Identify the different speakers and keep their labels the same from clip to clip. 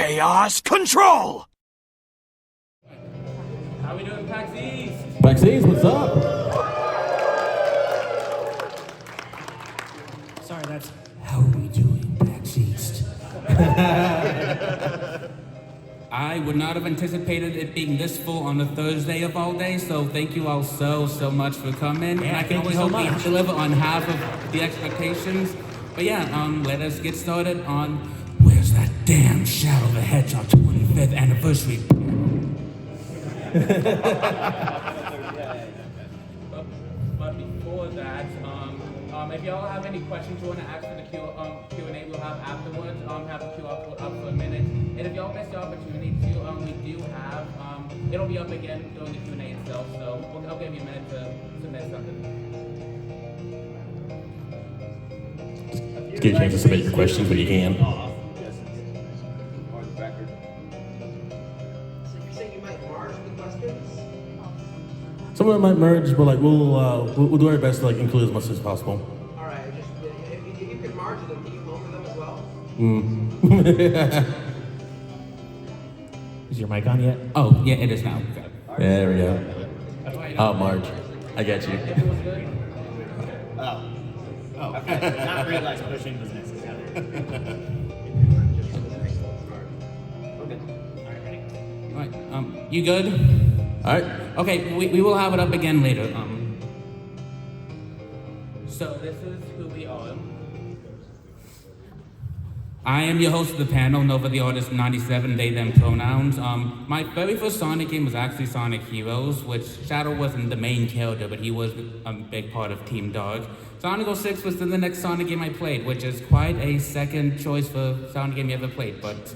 Speaker 1: Chaos Control!
Speaker 2: How we doing, PAX East?
Speaker 3: PAX East, what's up?
Speaker 4: Sorry, that's how are we doing, PAX East?
Speaker 2: I would not have anticipated it being this full on a Thursday of all days, so thank you all so much for coming.
Speaker 4: Yeah,
Speaker 2: and I can only hope we deliver on half of the expectations. But yeah, let us get started on Where's That Damn Shadow the Hedgehog 25th Anniversary. but before that, if y'all have any questions you want to ask for the Q&A we'll have afterwards, have the queue up for a minute. And if y'all missed the opportunity to, we do have, it'll be up again during the Q&A itself, so I'll give you a minute to submit something.
Speaker 3: Just give you a chance to submit your questions when you can.
Speaker 5: So you're saying you might merge the questions?
Speaker 3: Some of them might merge, but like we'll do our best to like include as much as possible.
Speaker 5: All right, just if you can merge them, can you filter them as well?
Speaker 4: Is your mic on yet?
Speaker 2: Oh, yeah, it is now. Okay.
Speaker 3: There we go. Oh, Marge, I get you.
Speaker 6: Oh, okay. Not realize pushing was necessary.
Speaker 2: All right, you good?
Speaker 3: All right.
Speaker 2: Okay, we will have it up again later. So this is who we are. I am your host of the panel, Nova the Artist 97, they, them pronouns. My very first Sonic game was actually Sonic Heroes, which Shadow wasn't the main character, but he was a big part of Team Dark. Sonic 06 was then the next Sonic game I played, which is quite a second choice for Sonic game you ever played, but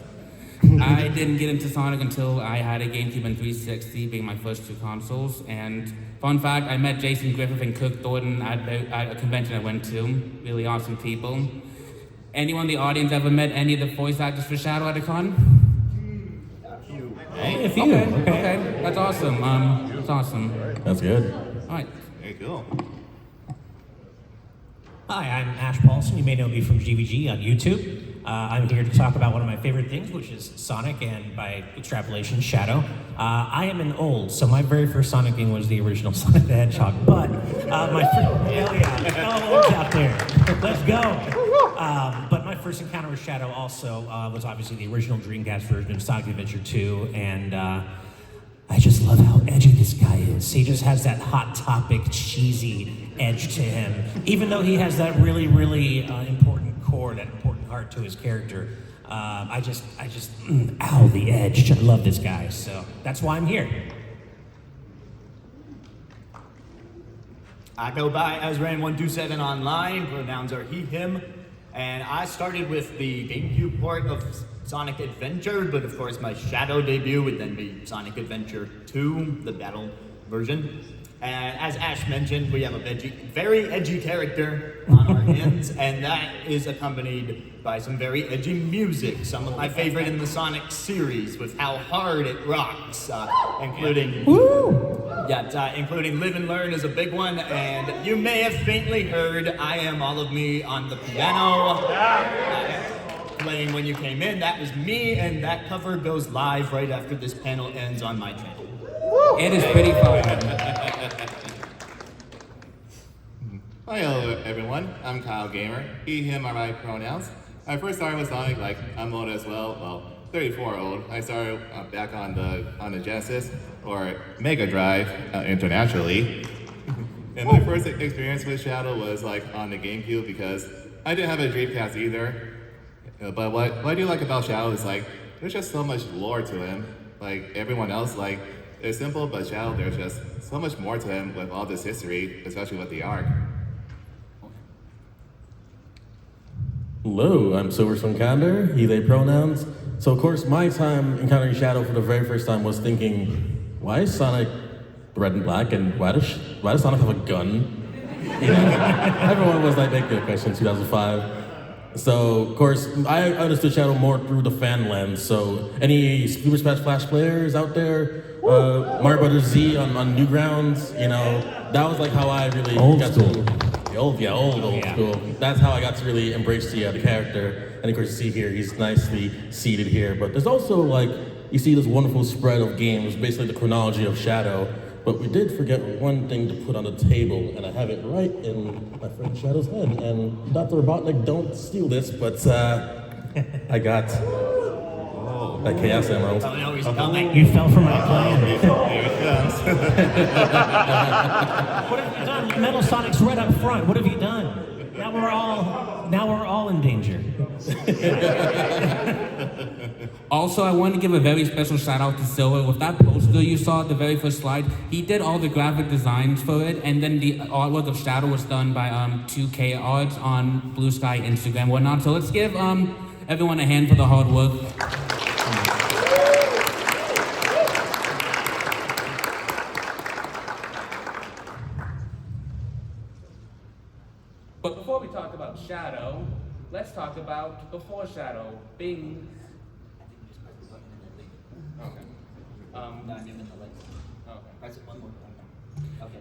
Speaker 2: I didn't get into Sonic until I had a GameCube and 360 being my first two consoles. And fun fact, I met Jason Griffith and Kirk Thornton at a convention I went to. Really awesome people. Anyone in the audience ever met any of the voice actors for Shadow at a con?
Speaker 4: Hey, a few.
Speaker 2: Okay. That's awesome. That's awesome.
Speaker 3: That's good.
Speaker 2: All right.
Speaker 6: Very cool.
Speaker 4: Hi, I'm Ash Paulsen. You may know me from GVG on YouTube. I'm here to talk about one of my favorite things, which is Sonic, and by extrapolation, Shadow. I am an old, so my very first Sonic game was the original Sonic the Hedgehog, but my hell yeah, all olds out there, let's go. But my first encounter with Shadow also was obviously the original Dreamcast version of Sonic Adventure 2, and I just love how edgy this guy is. He just has that Hot Topic, cheesy edge to him, even though he has that really, really important core, that important heart to his character. Ow, the edge. I love this guy, so that's why I'm here.
Speaker 6: I go by Azran127 online, pronouns are he, him, and I started with the GameCube port of Sonic Adventure, but of course my Shadow debut would then be Sonic Adventure 2, the battle version. And as Ash mentioned, we have a very edgy character on our hands, and that is accompanied by some very edgy music, some of my favorite in the Sonic series, with how hard it rocks, including Live and Learn is a big one, and you may have faintly heard I Am All of Me on the piano. Playing when you came in, that was me, and that cover goes live right after this panel ends on my channel.
Speaker 2: It is pretty fun.
Speaker 7: Hello everyone, I'm Kyle Gaymer. He, him are my pronouns. I first started with Sonic, I'm old as well, 34 old. I started back on the Genesis, or Mega Drive internationally. And my first experience with Shadow was on the GameCube because I didn't have a Dreamcast either. But what I do like about Shadow is there's just so much lore to him. Like everyone else, they're simple, but Shadow, there's just so much more to him with all this history, especially with the arc.
Speaker 3: Hello, I'm Sylverstone Khandr, he, they pronouns. So of course my time encountering Shadow for the very first time was thinking, why is Sonic red and black, and why does Sonic have a gun? You know, everyone was like, big question in 2005. So of course I understood Shadow more through the fan lens. So any Super Smash Flash players out there? Mario Brothers Z on Newgrounds, you know, that was how I really got to old
Speaker 4: Yeah.
Speaker 3: school. That's how I got to really embrace the character. And of course, you see here, he's nicely seated here. But there's also like, you see this wonderful spread of games, basically the chronology of Shadow. But we did forget one thing to put on the table, and I have it right in my friend Shadow's head. And Dr. Robotnik, don't steal this, but I got that Chaos Emerald.
Speaker 6: Oh, no, he's coming.
Speaker 4: You fell for my plan.
Speaker 7: Here it comes.
Speaker 4: What have you done? Metal Sonic's right up front. What have you done? Now we're all in danger.
Speaker 2: Also, I want to give a very special shout out to Sylver. With that poster you saw at the very first slide, he did all the graphic designs for it, and then the artwork of Shadow was done by 2K Arts on Blue Sky, Instagram, whatnot. So let's give everyone a hand for the hard work. But before we talk about Shadow, let's talk about before Shadow, Bing.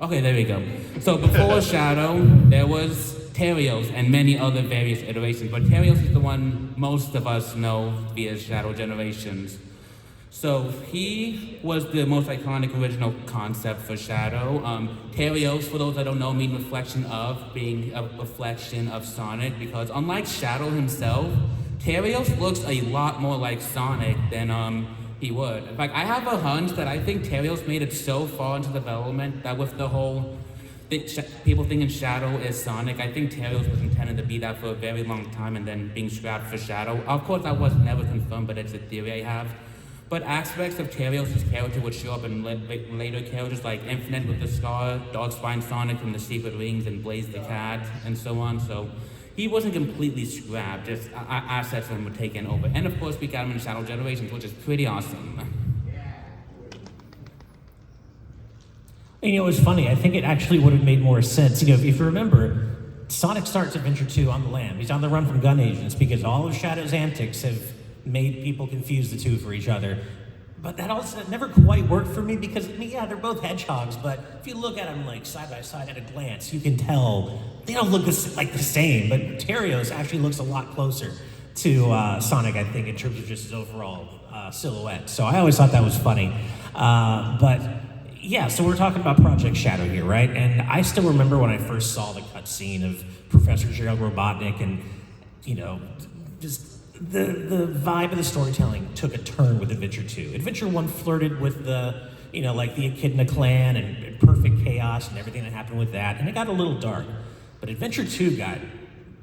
Speaker 2: Okay, there we go. So before Shadow, there was Terios and many other various iterations, but Terios is the one most of us know via Shadow Generations. So he was the most iconic original concept for Shadow. Terios, for those that don't know, mean reflection of, being a reflection of Sonic, because unlike Shadow himself, Terios looks a lot more like Sonic than he would. In fact, I have a hunch that I think Terios made it so far into development that with the whole people thinking Shadow is Sonic, I think Terios was intended to be that for a very long time and then being scrapped for Shadow. Of course, that was never confirmed, but it's a theory I have. But aspects of Terios' character would show up in later characters like Infinite with the Scar, Dogspine Sonic from the Secret Rings, and Blaze the Cat, and so on. So he wasn't completely scrapped, just assets of him were taken over. And of course, we got him in Shadow Generations, which is pretty awesome.
Speaker 4: And you know, it's funny, I think it actually would have made more sense. You know, if you remember, Sonic starts Adventure 2 on the lam. He's on the run from gun agents because all of Shadow's antics have made people confuse the two for each other. But that also never quite worked for me because, I mean, yeah, they're both hedgehogs, but if you look at them like side by side at a glance, you can tell they don't look like the same, but Terios actually looks a lot closer to Sonic, I think, in terms of just his overall silhouette. So I always thought that was funny. But yeah, so we're talking about Project Shadow here, right? And I still remember when I first saw the cutscene of Professor Gerald Robotnik and, you know, just the vibe of the storytelling took a turn with Adventure 2. Adventure 1 flirted with the, you know, like the Echidna clan and perfect chaos and everything that happened with that, and it got a little dark. But Adventure 2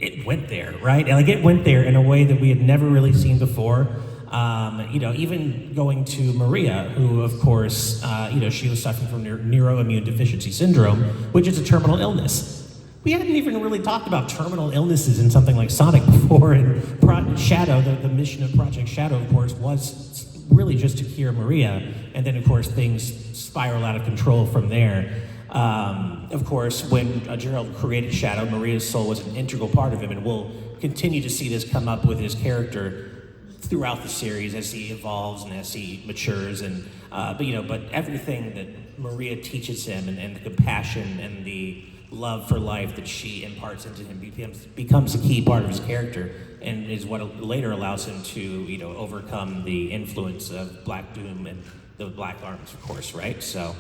Speaker 4: it went there, right? Like it went there in a way that we had never really seen before. You know, even going to Maria, who of course, you know, she was suffering from neuroimmune deficiency syndrome, which is a terminal illness. We hadn't even really talked about terminal illnesses in something like Sonic before, and Shadow, the mission of Project Shadow, of course, was really just to cure Maria, and then, of course, things spiral out of control from there. Of course, when Gerald created Shadow, Maria's soul was an integral part of him, and we'll continue to see this come up with his character throughout the series as he evolves and as he matures, and but everything that Maria teaches him and the compassion and the love for life that she imparts into him becomes a key part of his character, and is what later allows him to, you know, overcome the influence of Black Doom and the Black Arms, of course, right? So,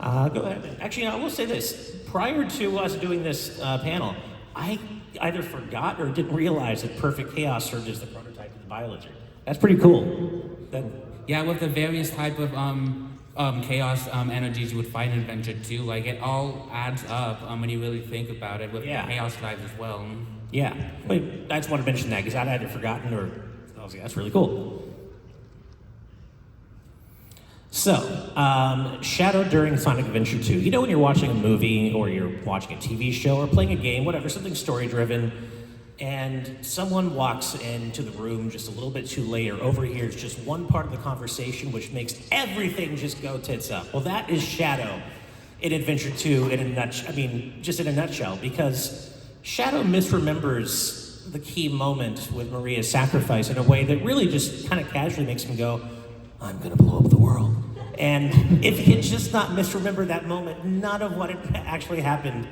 Speaker 4: go ahead. Actually, I will say this. Prior to us doing this panel, I either forgot or didn't realize that Perfect Chaos served as the prototype of the Bioledger. That's pretty cool.
Speaker 2: Yeah, with the various type of chaos energies you would find in Adventure 2, like it all adds up when you really think about it with the chaos drives as well.
Speaker 4: Yeah, wait, I just want to mention that because I'd either forgotten or I was like, that's really cool. So, Shadow during Sonic Adventure 2. You know when you're watching a movie or you're watching a TV show or playing a game, whatever, something story-driven, and someone walks into the room just a little bit too late or overhears just one part of the conversation which makes everything just go tits up. Well, that is Shadow in Adventure 2 in a nutshell, because Shadow misremembers the key moment with Maria's sacrifice in a way that really just kind of casually makes him go, I'm gonna blow up the world. And if he had just not misremembered that moment, none of what had actually happened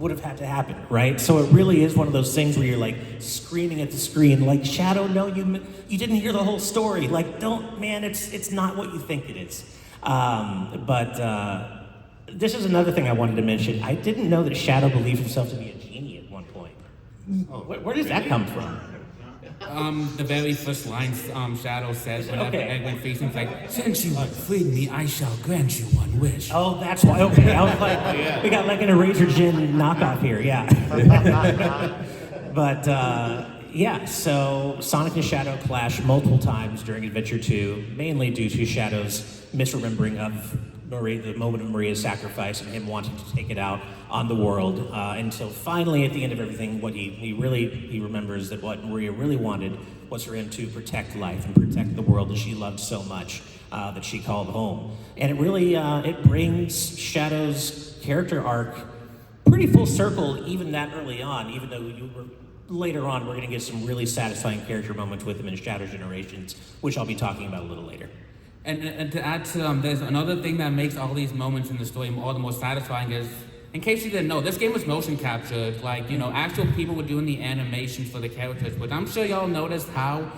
Speaker 4: would have had to happen, right? So it really is one of those things where you're like screaming at the screen, like, Shadow, no, you didn't hear the whole story. Like, don't, man, it's not what you think it is. But this is another thing I wanted to mention. I didn't know that Shadow believed himself to be a genie at one point. Where does that come from?
Speaker 2: The very first line Shadow says whenever Edwin frees him, like, since you have freed me, I shall grant you one wish.
Speaker 4: Oh, that's why. Okay, I was like, we got like an Eraser Gin knockoff here, yeah. But yeah, so Sonic and Shadow clash multiple times during Adventure 2, mainly due to Shadow's misremembering of the moment of Maria's sacrifice and him wanting to take it out on the world, until finally at the end of everything, what he remembers that what Maria really wanted was for him to protect life and protect the world that she loved so much, that she called home. And it really, it brings Shadow's character arc pretty full circle even that early on, even though later on we're going to get some really satisfying character moments with him in Shadow Generations, which I'll be talking about a little later.
Speaker 2: And to add to there's another thing that makes all these moments in the story all the more satisfying is, in case you didn't know, this game was motion captured. Like, actual people were doing the animations for the characters, but I'm sure y'all noticed how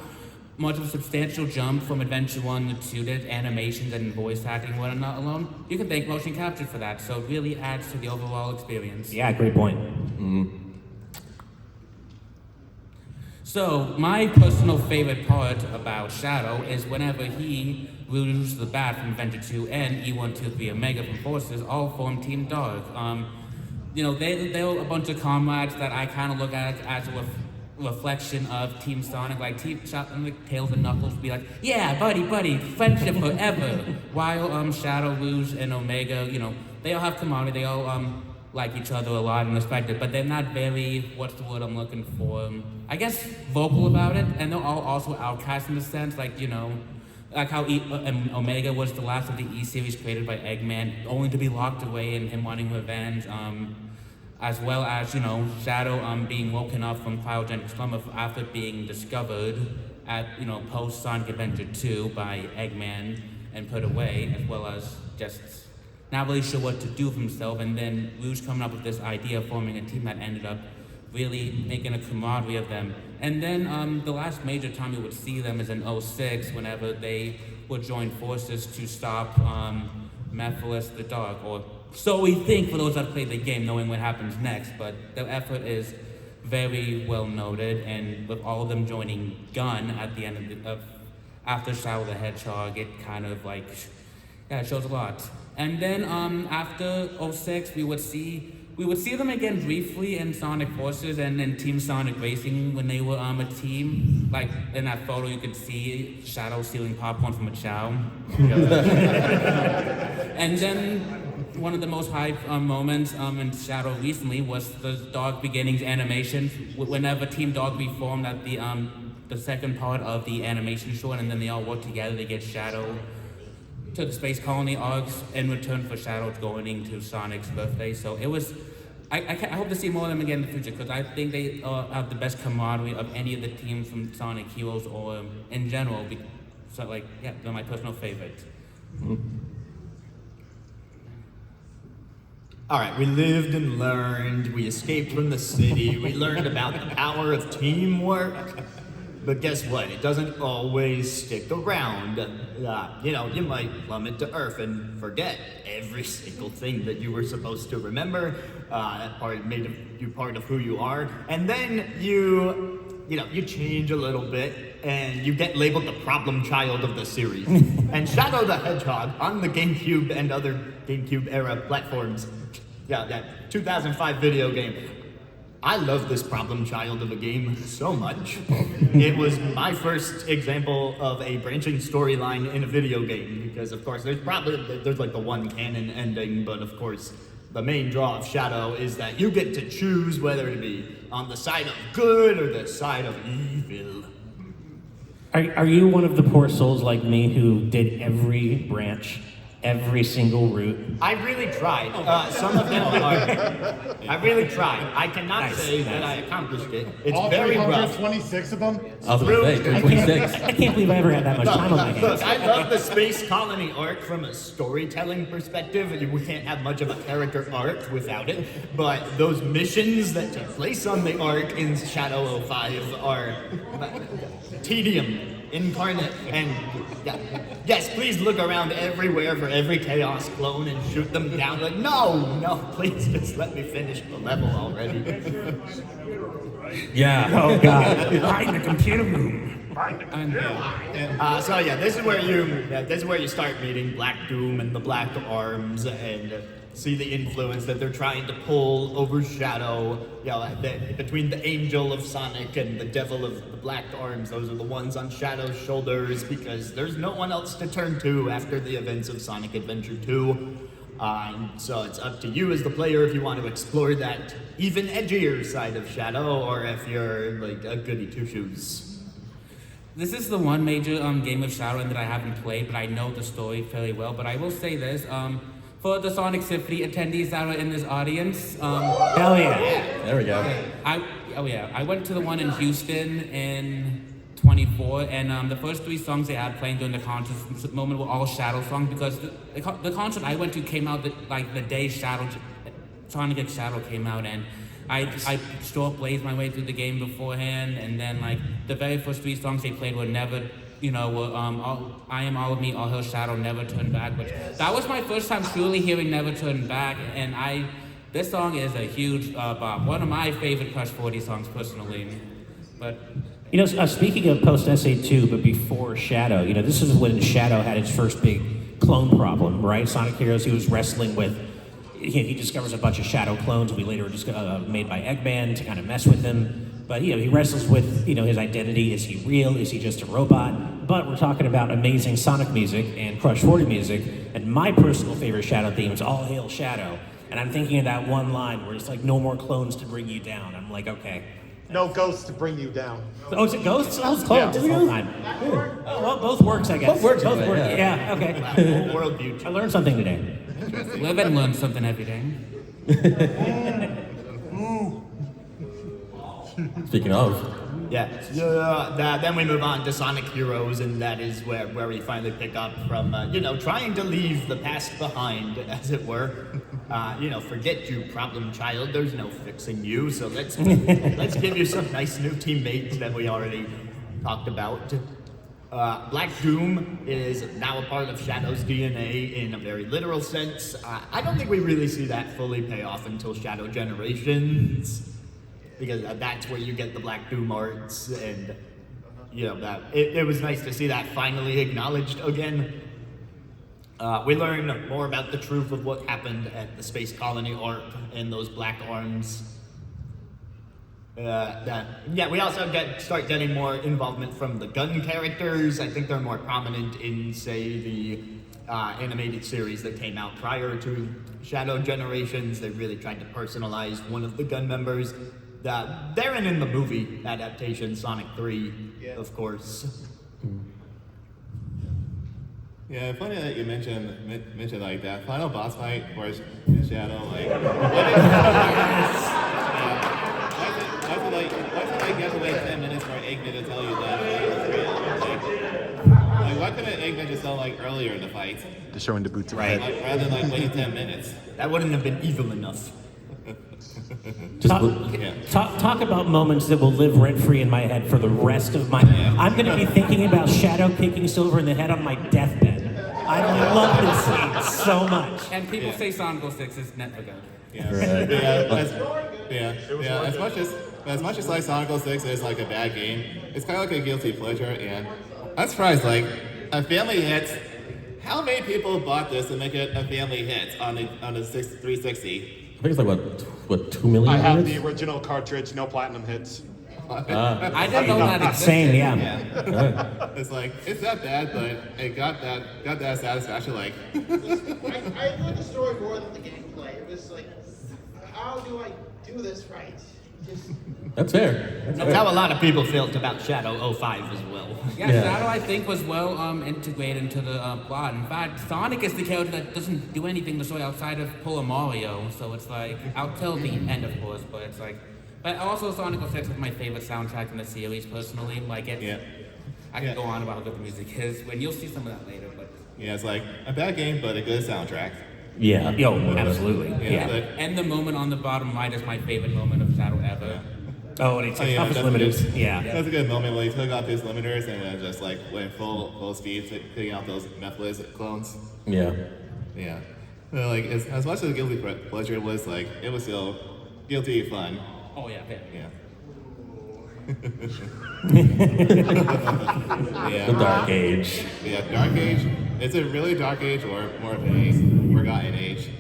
Speaker 2: much of a substantial jump from Adventure 1 to 2 did animations and voice acting were not alone. You can thank motion capture for that, so it really adds to the overall experience.
Speaker 4: Yeah, great point.
Speaker 3: Mm-hmm.
Speaker 2: So, my personal favorite part about Shadow is whenever he, Rouge the Bat from Adventure 2, and E123 Omega from Forces all form Team Dark. They're a bunch of comrades that I kind of look at as a reflection of Team Sonic, like Tails and Knuckles be like, yeah, buddy, friendship forever. While Shadow, Rouge, and Omega, they all have camaraderie, they all like each other a lot and respect it, but they're not very, what's the word I'm looking for? I guess vocal about it, and they're all also outcasts in a sense, like how Omega was the last of the E-series created by Eggman, only to be locked away and him wanting revenge, as well as, Shadow being woken up from cryogenic slumber after being discovered at, post-Sonic Adventure 2 by Eggman and put away, as well as just not really sure what to do with himself, and then Rouge coming up with this idea of forming a team that ended up really making a camaraderie of them. And then the last major time you would see them is in 06, whenever they would join forces to stop Mephiles the Dark, or so we think for those that played the game, knowing what happens next, but their effort is very well noted, and with all of them joining Gun at the end of after Shadow the Hedgehog, it kind of it shows a lot. And then after 06, we would see them again briefly in Sonic Forces and in Team Sonic Racing when they were a team. Like in that photo, you could see Shadow stealing popcorn from a chow. And then one of the most hype moments in Shadow recently was the Dog Beginnings animation. Whenever Team Dog reformed at the second part of the animation short, and then they all work together to get Shadow to the space colony arcs in return for Shadow going to Sonic's birthday. So it was, I hope to see more of them again in the future, because I think they have the best camaraderie of any of the teams from Sonic Heroes or in general. So they're my personal favorites.
Speaker 6: All right, we lived and learned, we escaped from the city, we learned about the power of teamwork. But guess what? It doesn't always stick around. You might plummet to Earth and forget every single thing that you were supposed to remember. That part made you part of who you are. And then you change a little bit and you get labeled the problem child of the series. And Shadow the Hedgehog on the GameCube and other GameCube era platforms, that 2005 video game. I love this problem child of a game so much. It was my first example of a branching storyline in a video game, because of course there's like the one canon ending, but of course the main draw of Shadow is that you get to choose whether to be on the side of good or the side of evil.
Speaker 4: Are you one of the poor souls like me who did every branch every single route?
Speaker 6: I really tried. Some of them are. I really tried. I cannot say that I accomplished it. It's
Speaker 8: All
Speaker 6: very rough.
Speaker 8: 326 of them?
Speaker 3: I was going to say, 26.
Speaker 4: I can't believe I ever had that much time on my hands.
Speaker 6: Look, I love the space colony arc from a storytelling perspective. We can't have much of a character arc without it. But those missions that take place on the arc in Shadow 05 are tedium incarnate. And yes, please look around everywhere for every Chaos clone and shoot them down. Like, no, please just let me finish the level already.
Speaker 3: Yeah.
Speaker 4: Oh God.
Speaker 1: Right in the computer room.
Speaker 6: So yeah, this is where you start meeting Black Doom and the Black Arms and see the influence that they're trying to pull over Shadow. Between the Angel of Sonic and the Devil of the Black Arms, those are the ones on Shadow's shoulders because there's no one else to turn to after the events of Sonic Adventure 2. So it's up to you as the player if you want to explore that even edgier side of Shadow or if you're like a goody two-shoes.
Speaker 2: This is the one major game of Shadowrun that I haven't played, but I know the story fairly well. But I will say this, for the Sonic Symphony attendees that are in this audience,
Speaker 4: Hell yeah.
Speaker 3: There we go.
Speaker 2: I went to the one in Houston in 24, and the first 3 songs they had playing during the concert moment were all Shadow songs because the concert I went to came out the day Sonic X Shadow came out, and I sure blazed my way through the game beforehand, and then the very first 3 songs they played were Never, I Am All of Me, All Hail Shadow, Never Turn Back, which that was my first time truly hearing Never Turn Back, and this song is a huge bop, one of my favorite Crush 40 songs personally, but.
Speaker 4: Speaking of post SA2, but before Shadow, this is when Shadow had its first big clone problem, right? Sonic Heroes, he was wrestling with. He discovers a bunch of Shadow clones we later just made by Eggman to kind of mess with him. But he wrestles with his identity. Is he real? Is he just a robot? But we're talking about amazing Sonic music and Crush 40 music. And my personal favorite Shadow theme is All Hail Shadow. And I'm thinking of that one line where it's like, no more clones to bring you down. I'm like, okay.
Speaker 8: No ghosts to bring you down.
Speaker 4: Oh, is it ghosts? I was close this whole time. Oh, well, both works, I guess.
Speaker 3: Both works,
Speaker 4: Both
Speaker 3: yeah.
Speaker 4: work. Yeah, okay.
Speaker 6: Whole world view.
Speaker 4: I learned something today.
Speaker 2: Live and learn something every day.
Speaker 3: Speaking of.
Speaker 6: Then we move on to Sonic Heroes, and that is where we finally pick up from, trying to leave the past behind, as it were. Forget you, problem child. There's no fixing you. So let's give you some nice new teammates that we already talked about. Black Doom is now a part of Shadow's DNA in a very literal sense. I don't think we really see that fully pay off until Shadow Generations. Because that's where you get the Black Doom arts, and it was nice to see that finally acknowledged again. We learn more about the truth of what happened at the Space Colony arc and those Black Arms. We also start getting more involvement from the gun characters. I think they're more prominent in, say, the animated series that came out prior to Shadow Generations. They really tried to personalize one of the gun members. They're in the movie adaptation, Sonic 3, of course.
Speaker 7: Yeah, funny that you mentioned like that final boss fight for Shadow. Like, why did you have to wait 10 minutes for Eggman to tell you that it was real? Like, why couldn't Eggman just tell earlier in the fight?
Speaker 8: Just showing the boots of
Speaker 7: Right.
Speaker 8: head.
Speaker 7: Rather than waiting 10 minutes.
Speaker 6: That wouldn't have been evil enough.
Speaker 4: Talk about moments that will live rent-free in my head for the rest of my... I'm going to be thinking about Shadow kicking Sylver in the head on my deathbed. I love this scene so much.
Speaker 2: And people say Sonic 06 is never good.
Speaker 7: As much as like Sonic 06 is like a bad game, it's kind of like a guilty pleasure, and I'm surprised, like, a family hit. How many people bought this to make it a family hit on the 360?
Speaker 3: I think it's like, what 2 million
Speaker 8: I have
Speaker 3: units?
Speaker 8: the original cartridge, no platinum hits.
Speaker 2: I didn't know that existed.
Speaker 4: Same, yeah.
Speaker 7: It's like, it's not bad, but it got that satisfaction, like.
Speaker 5: I enjoyed the story more than the gameplay. It was like, how do I do this right?
Speaker 3: That's fair.
Speaker 6: That's how a lot of people felt about Shadow 05 as well.
Speaker 2: Yeah, Shadow I think was well integrated into the plot. In fact, Sonic is the character that doesn't do anything to story outside of pull a Mario, so it's like, out till the end of course, but it's like, but also Sonic 06 is my favorite soundtrack in the series personally. Like it's, I can go on about how good the music is, when you'll see some of that later, but.
Speaker 7: Yeah, it's like a bad game, but a good soundtrack.
Speaker 3: Yeah.
Speaker 4: Yo, absolutely. Yeah.
Speaker 7: But,
Speaker 2: And the moment on the bottom right is my favorite moment of Shadow ever.
Speaker 4: Oh, and he takes off his
Speaker 7: that's
Speaker 4: limiters.
Speaker 7: good.
Speaker 4: Yeah.
Speaker 7: That was a good moment when he took off his limiters and then just like went full speed, picking out those Methods clones.
Speaker 3: Yeah.
Speaker 7: Yeah. So, like as much as a guilty pleasure was, like it was still guilty fun.
Speaker 2: Oh yeah, fair.
Speaker 7: Yeah.
Speaker 3: The Dark Age.
Speaker 7: Yeah, Dark Age. It's a really dark age or more of a forgotten age.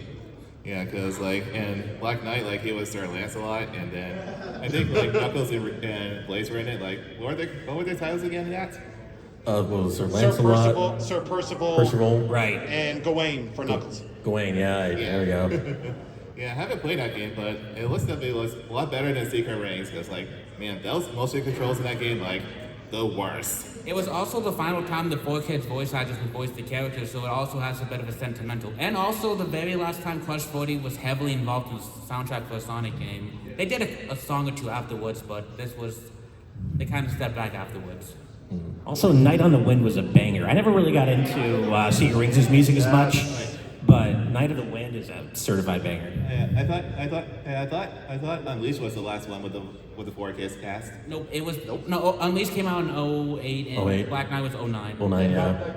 Speaker 7: Yeah, because like in Black Knight, like he was Sir Lancelot, and then I think like Knuckles and Blaze were in it. Like what were their titles again? In that?
Speaker 3: What was Sir Lancelot?
Speaker 8: Sir Percival,
Speaker 3: Percival.
Speaker 4: Right.
Speaker 8: and Gawain for Knuckles.
Speaker 3: Gawain, there we go.
Speaker 7: Yeah, I haven't played that game, but it looks a lot better than Secret Rings. Because like, man, those motion controls in that game, like the worst.
Speaker 2: It was also the final time the 4Kids voice actors would voice the characters, so it also has a bit of a sentimental. And also the very last time Crush 40 was heavily involved in the soundtrack for a Sonic game. They did a song or two afterwards, but they kind of stepped back afterwards.
Speaker 4: Also, Night on the Wind was a banger. I never really got into Secret Rings' music as much, but Night of the Wind is a certified banger.
Speaker 7: Yeah, I thought Unleashed was the last one with the 4Kids cast.
Speaker 2: Nope, it was no. Unleashed came out in 08 and
Speaker 3: 08.
Speaker 2: Black Knight was 09.
Speaker 3: 09, yeah.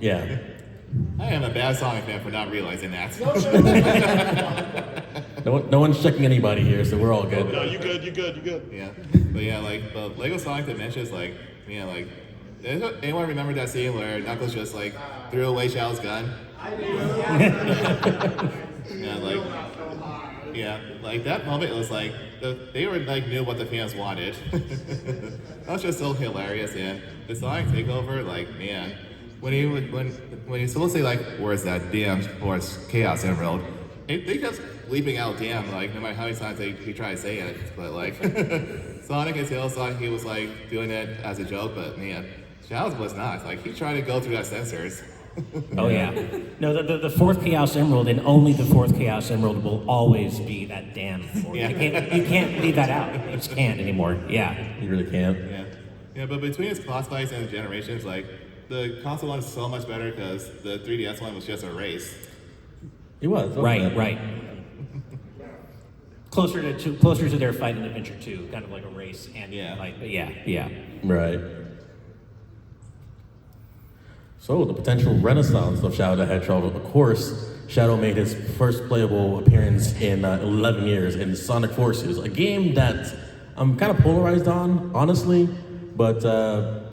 Speaker 3: Yeah.
Speaker 7: I am a bad Sonic fan for not realizing that.
Speaker 3: No one's checking anybody here, so we're all good.
Speaker 8: No, you good.
Speaker 7: Yeah, but yeah, like the Lego Sonic Dimensions, like yeah, like does anyone remember that scene where Knuckles just like threw away Shadow's gun? Yeah, like that moment, it was like they were like knew what the fans wanted. That was just so hilarious, and the Sonic takeover, like man, when he's supposed to say like, "Where's that damn horse Chaos Emerald?" They just leaping out damn, like no matter how many times he tried to say it, but like Sonic and Tails thought he was like doing it as a joke, but man, Shadows was not. Like he tried to go through that sensors.
Speaker 4: Oh yeah. No, the fourth Chaos Emerald, and only the fourth Chaos Emerald, will always be that damn fourth.
Speaker 7: Yeah.
Speaker 4: You can't leave that out. You just can't anymore. Yeah.
Speaker 3: You really can't.
Speaker 7: Yeah, but between its class fights and generations, like the console one is so much better because the 3DS one was just a race.
Speaker 3: He was.
Speaker 4: Right. Closer to their Fight and Adventure 2, kind of like a race and fight. But yeah.
Speaker 3: Right. So, the potential renaissance of Shadow the Hedgehog. Of course, Shadow made his first playable appearance in 11 years in Sonic Forces, a game that I'm kind of polarized on, honestly. But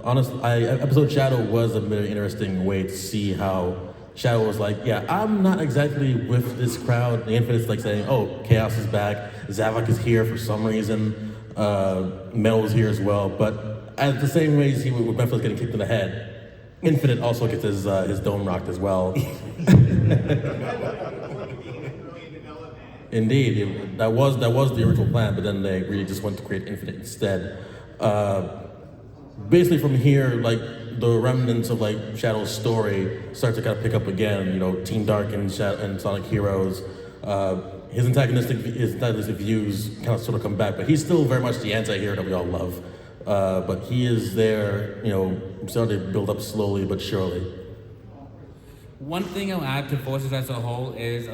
Speaker 3: Episode Shadow was a very interesting way to see how Shadow was like, yeah, I'm not exactly with this crowd. The Infinite's like saying, oh, Chaos is back, Zavok is here for some reason, Metal is here as well. But at the same ways he with Memphis getting kicked in the head, Infinite also gets his dome rocked as well. Indeed, that was the original plan, but then they really just went to create Infinite instead. Basically from here, like the remnants of like Shadow's story start to kind of pick up again. You know, Team Dark and Sonic Heroes. His antagonistic views kind of sort of come back, but he's still very much the anti-hero that we all love. But he is there, you know, starting to build up slowly but surely.
Speaker 2: One thing I'll add to Forces as a whole is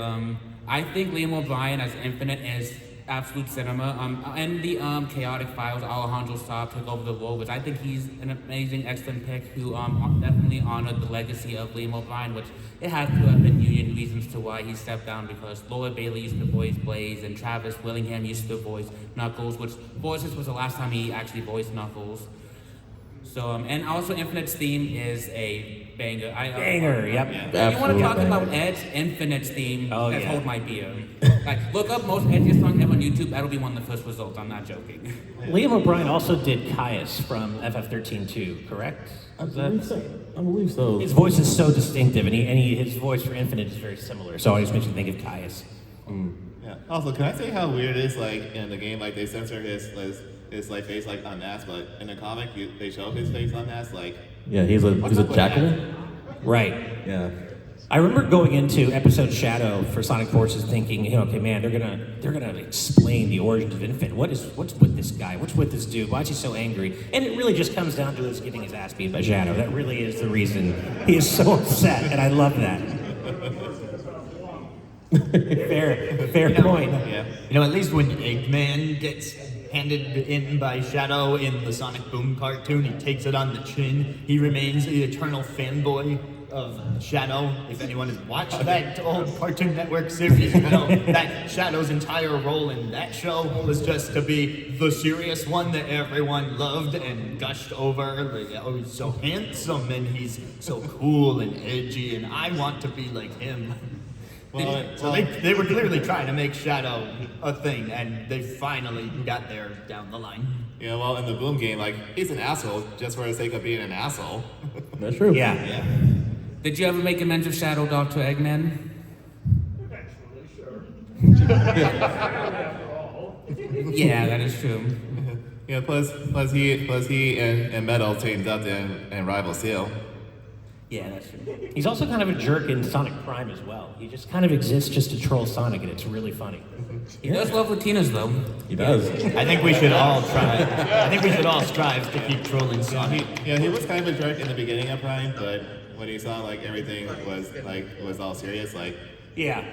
Speaker 2: I think Liam O'Brien as Infinite is absolute cinema. And the Chaotic Files, Alejandro Saab took over the role, which I think he's an amazing, excellent pick who definitely honored the legacy of Liam O'Brien, which it has to have been union reasons to why he stepped down, because Laura Bailey used to voice Blaze and Travis Willingham used to voice Knuckles, which Forces was the last time he actually voiced Knuckles. So, and also Infinite's theme is a banger.
Speaker 4: Banger, yep.
Speaker 2: If you want to talk
Speaker 3: banger.
Speaker 2: about Edge, Infinite's theme, that's
Speaker 4: yeah.
Speaker 2: Hold My Beer. Like, look up most edgiest song ever on YouTube, that'll be one of the first results, I'm not joking.
Speaker 4: Liam O'Brien also did Caius from FF13 too, correct?
Speaker 3: I believe so.
Speaker 4: His voice is so distinctive, and his voice for Infinite is very similar, so it always makes me think of Caius.
Speaker 7: Yeah. Also, can I say how weird it is? Like in the game, like they censor his like face like unmasked, but in the comic they show his face unmasked. Like
Speaker 3: Yeah, he's a Jackal.
Speaker 4: Right.
Speaker 3: Yeah.
Speaker 4: I remember going into episode Shadow for Sonic Forces thinking, okay, man, they're gonna explain the origins of Infant. What's with this guy? What's with this dude? Why is he so angry? And it really just comes down to us getting his ass beat by Shadow. That really is the reason he is so upset, and I love that. Fair point.
Speaker 6: Yeah. At least when Eggman gets handed in by Shadow in the Sonic Boom cartoon, he takes it on the chin. He remains the eternal fanboy of Shadow. If anyone has watched that old Cartoon Network series, you know that Shadow's entire role in that show was just to be the serious one that everyone loved and gushed over. Like, oh, he's so handsome and he's so cool and edgy, and I want to be like him. They were clearly trying to make Shadow a thing, and they finally got there down the line.
Speaker 7: Yeah, well, in the Boom game, like he's an asshole just for the sake of being an asshole.
Speaker 3: That's true.
Speaker 4: Yeah.
Speaker 2: Did you ever make amends of Shadow Dog to Eggman?
Speaker 5: Eventually, sure.
Speaker 2: Yeah, that is true.
Speaker 7: Yeah, plus he and Metal teamed up and rival Seal.
Speaker 4: Yeah, that's true. He's also kind of a jerk in Sonic Prime as well. He just kind of exists just to troll Sonic, and it's really funny.
Speaker 2: He does love Latinas, though.
Speaker 3: He does.
Speaker 6: I think we should all try. I think we should all strive to keep trolling Sonic.
Speaker 7: He was kind of a jerk in the beginning of Prime, but when he saw like everything was all serious, like
Speaker 4: Yeah,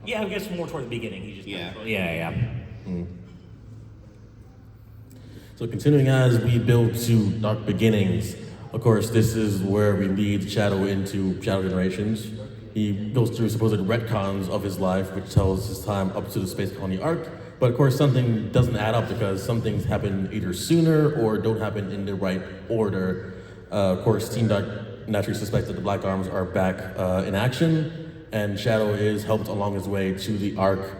Speaker 4: I guess more toward the beginning. He just yeah.
Speaker 3: So continuing as we build to Dark Beginnings, of course, this is where we lead Shadow into Shadow Generations. He goes through supposed retcons of his life, which tells his time up to the Space Colony Arc. But of course, something doesn't add up because some things happen either sooner or don't happen in the right order. Of course, Team Dark naturally suspects that the Black Arms are back in action, and Shadow is helped along his way to the Arc.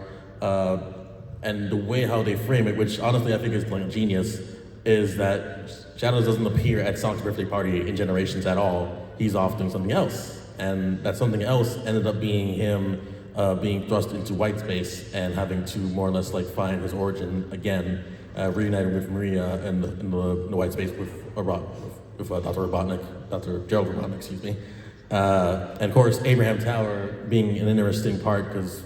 Speaker 3: And the way how they frame it, which honestly I think is like genius, is that Shadow doesn't appear at Sonic's birthday party in Generations at all. He's off doing something else. And that something else ended up being him being thrust into white space and having to more or less like find his origin again, reunited with Maria in the white space with Dr. Gerald Robotnik, excuse me. And of course, Abraham Tower being an interesting part because,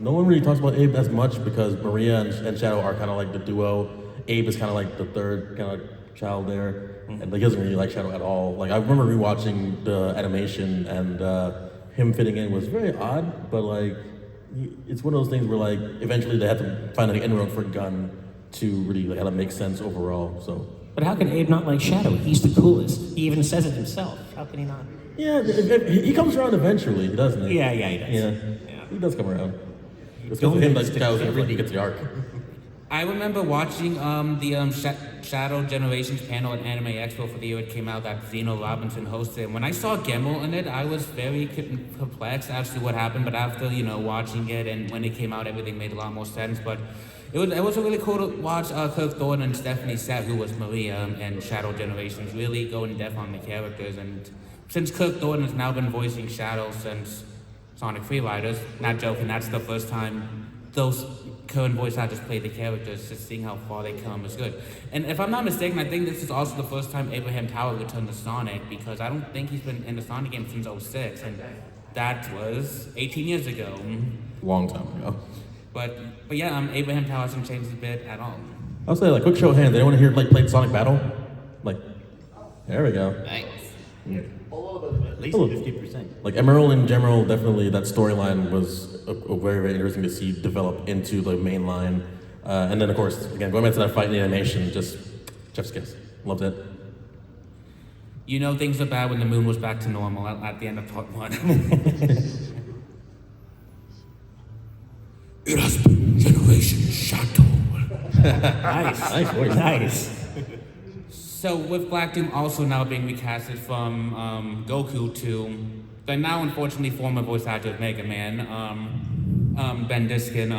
Speaker 3: no one really talks about Abe as much because Maria and Shadow are kind of like the duo. Abe is kind of like the third kind of child there, and like, he doesn't really like Shadow at all. Like I remember rewatching the animation, and him fitting in was very odd, but like it's one of those things where like eventually they had to find an inroad for Gun to really like how to make sense overall. So.
Speaker 4: But how can Abe not like Shadow? He's the coolest. He even says it himself. How can he not?
Speaker 3: Yeah, he comes around eventually, doesn't he?
Speaker 4: Yeah, he does.
Speaker 3: Yeah, he does come around. It's because of him like Shadow he gets the arc.
Speaker 2: I remember watching the Shadow Generations panel at Anime Expo for the year it came out that Zeno Robinson hosted. And when I saw Gemmel in it, I was very perplexed as to what happened. But after watching it and when it came out, everything made a lot more sense. But it was really cool to watch Kirk Thorne and Stephanie Sett, who was Maria and Shadow Generations, really go in depth on the characters. And since Kirk Thorne has now been voicing Shadow since Sonic Free Riders, not joking, that's the first time those current voice actors play the characters, just seeing how far they come is good. And if I'm not mistaken, I think this is also the first time Abraham Tower returned to Sonic, because I don't think he's been in the Sonic game since 2006, and that was 18 years ago.
Speaker 3: Long time ago.
Speaker 2: But yeah, Abraham Tower hasn't changed a bit at all.
Speaker 3: I'll say, like, quick show of hands. Anyone here like played Sonic Battle? Like, there we go.
Speaker 6: Nice.
Speaker 3: Yeah.
Speaker 6: At least 50%.
Speaker 3: Like Emerald in general, definitely that storyline was a very, very interesting to see develop into the main line. And then of course, again, going back to that fight in the animation, just chef's kiss. Loved it.
Speaker 2: Things are bad when the moon was back to normal at the end of part 1.
Speaker 1: It has been Generation Shadow.
Speaker 4: Nice
Speaker 3: voice.
Speaker 4: Nice.
Speaker 2: So with Black Doom also now being recasted from Goku to the now unfortunately former voice actor of Mega Man, Ben Diskin,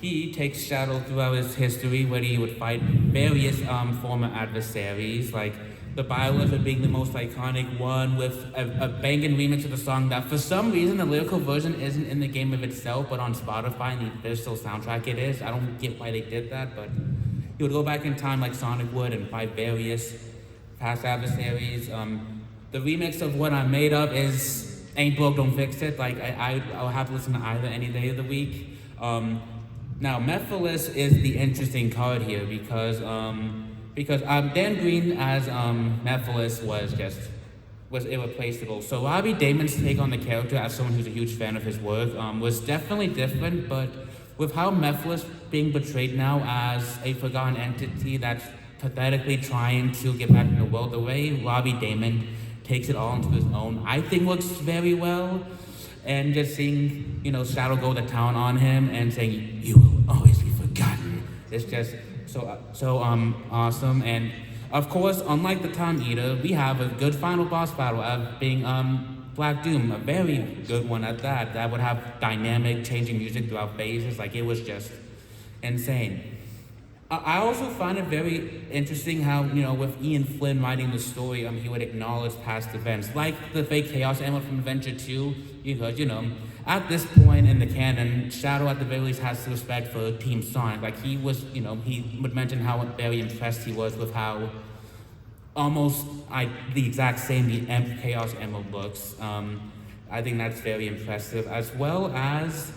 Speaker 2: he takes Shadow throughout his history where he would fight various former adversaries like the Bioware being the most iconic one, with a banging remix of the song that for some reason the lyrical version isn't in the game of itself, but on Spotify and the official soundtrack it is. I don't get why they did that, but you would go back in time like Sonic would and fight various past adversaries. The remix of What I'm Made Of is ain't broke, don't fix it. Like I'll have to listen to either any day of the week. Now Mephiles is the interesting card here because Dan Green as Mephiles was irreplaceable. So Robbie Damon's take on the character, as someone who's a huge fan of his work, was definitely different. But with how Mephiles being portrayed now as a forgotten entity that's pathetically trying to get back in the world, the way Robbie Damon takes it all into his own, I think works very well. And just seeing, Shadow go to town on him and saying, "You will always be forgotten," it's just so awesome. And of course, unlike the Tom Eater, we have a good final boss battle of being Black Doom, a very good one at that. That would have dynamic, changing music throughout phases. Like, it was just insane. I also find it very interesting how, with Ian Flynn writing the story, he would acknowledge past events, like the fake Chaos Emerald from Adventure 2, because, at this point in the canon, Shadow at the very least has respect for Team Sonic. Like, he was, he would mention how very impressed he was with how almost the exact same the Chaos Emerald looks. I think that's very impressive, as well as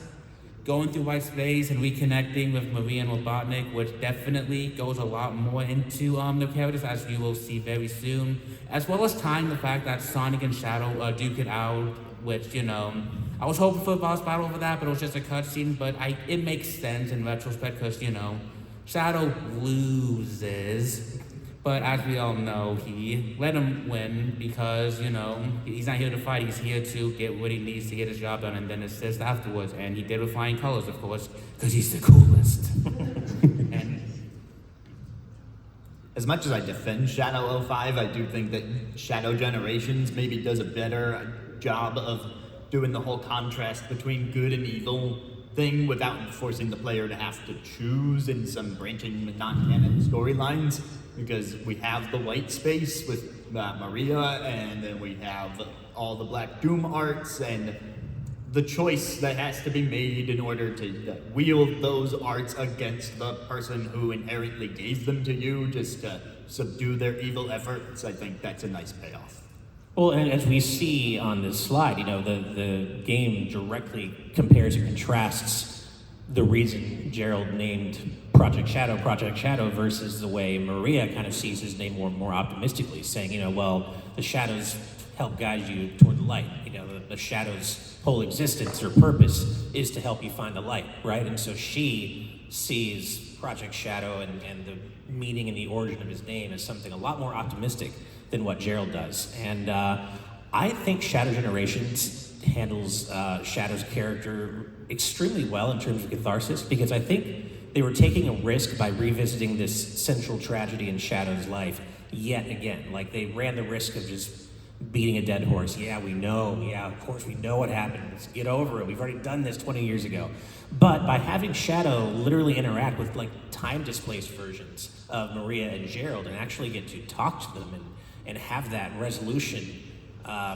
Speaker 2: going through white space and reconnecting with Maria and Robotnik, which definitely goes a lot more into the characters, as you will see very soon, as well as tying the fact that Sonic and Shadow duke it out, which, I was hoping for a boss battle over that, but it was just a cutscene, but it makes sense in retrospect, because, Shadow loses, but as we all know, he let him win because, he's not here to fight, he's here to get what he needs to get his job done and then assist afterwards. And he did with flying colors, of course, because he's the coolest. And
Speaker 6: as much as I defend Shadow 05, I do think that Shadow Generations maybe does a better job of doing the whole contrast between good and evil thing without forcing the player to have to choose in some branching non-canon storylines. Because we have the white space with Maria, and then we have all the Black Doom arts, and the choice that has to be made in order to wield those arts against the person who inherently gave them to you, just to subdue their evil efforts. I think that's a nice payoff.
Speaker 4: Well, and as we see on this slide, the game directly compares and contrasts the reason Gerald named Project Shadow versus the way Maria kind of sees his name more optimistically, saying, the shadows help guide you toward the light. The shadow's whole existence or purpose is to help you find the light, right? And so she sees Project Shadow and the meaning and the origin of his name as something a lot more optimistic than what Gerald does. And I think Shadow Generations handles Shadow's character extremely well in terms of catharsis, because I think they were taking a risk by revisiting this central tragedy in Shadow's life yet again. Like, they ran the risk of just beating a dead horse. Yeah, we know. Yeah, of course we know what happened. Let's get over it. We've already done this 20 years ago. But by having Shadow literally interact with time-displaced versions of Maria and Gerald and actually get to talk to them and have that resolution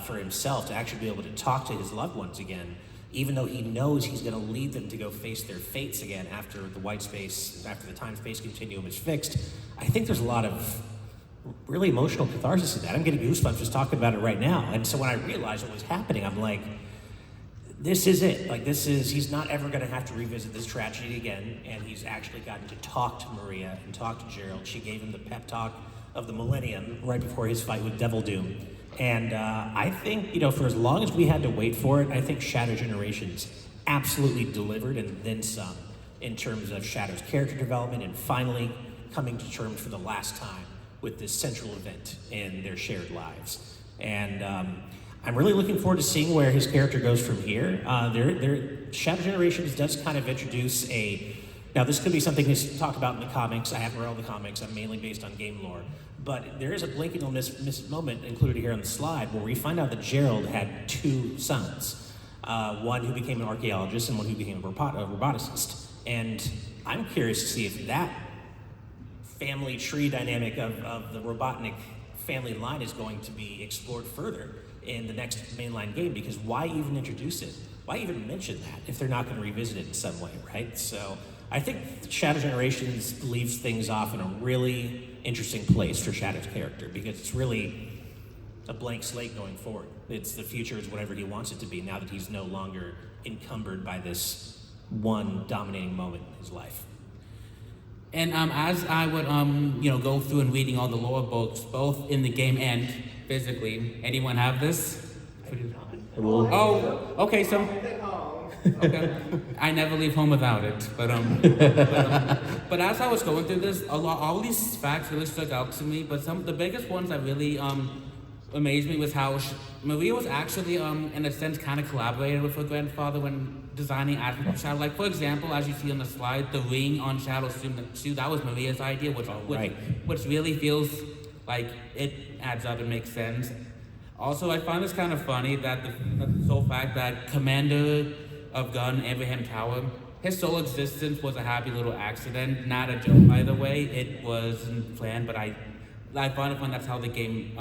Speaker 4: for himself to actually be able to talk to his loved ones again, even though he knows he's going to lead them to go face their fates again after the white space, after the time-space continuum is fixed. I think there's a lot of really emotional catharsis in that. I'm getting goosebumps just talking about it right now. And so when I realized what was happening, I'm like, this is it. He's not ever going to have to revisit this tragedy again, and he's actually gotten to talk to Maria and talk to Gerald. She gave him the pep talk of the millennium right before his fight with Devil Doom. And I think, for as long as we had to wait for it, I think Shadow Generations absolutely delivered and then some in terms of Shadow's character development and finally coming to terms for the last time with this central event in their shared lives. And I'm really looking forward to seeing where his character goes from here. Shadow Generations does kind of introduce now this could be something he's talked about in the comics. I haven't read all the comics. I'm mainly based on game lore. But there is a blink and you'll miss moment included here on the slide where we find out that Gerald had two sons. One who became an archaeologist and one who became a roboticist. And I'm curious to see if that family tree dynamic of the Robotnik family line is going to be explored further in the next mainline game, because why even introduce it? Why even mention that if they're not going to revisit it in some way, right? So I think Shadow Generations leaves things off in a really interesting place for Shadow's character, because it's really a blank slate going forward. It's the future is whatever he wants it to be now that he's no longer encumbered by this one dominating moment in his life.
Speaker 2: And as I would go through and reading all the lore books, both in the game and physically, anyone have this? Oh, okay, so okay. I never leave home without it. But as I was going through this, all these facts really stuck out to me. But the biggest ones that really amazed me was how Maria was actually, in a sense, kind of collaborated with her grandfather when designing Azran Shadow. Like, for example, as you see on the slide, the ring on Shadow's suit, that was Maria's idea, which really feels like it adds up and makes sense. Also, I find this kind of funny that the sole fact that Commander of Gun, Abraham Tower, his sole existence was a happy little accident, not a joke, by the way. It wasn't planned, but I find it fun that's how the game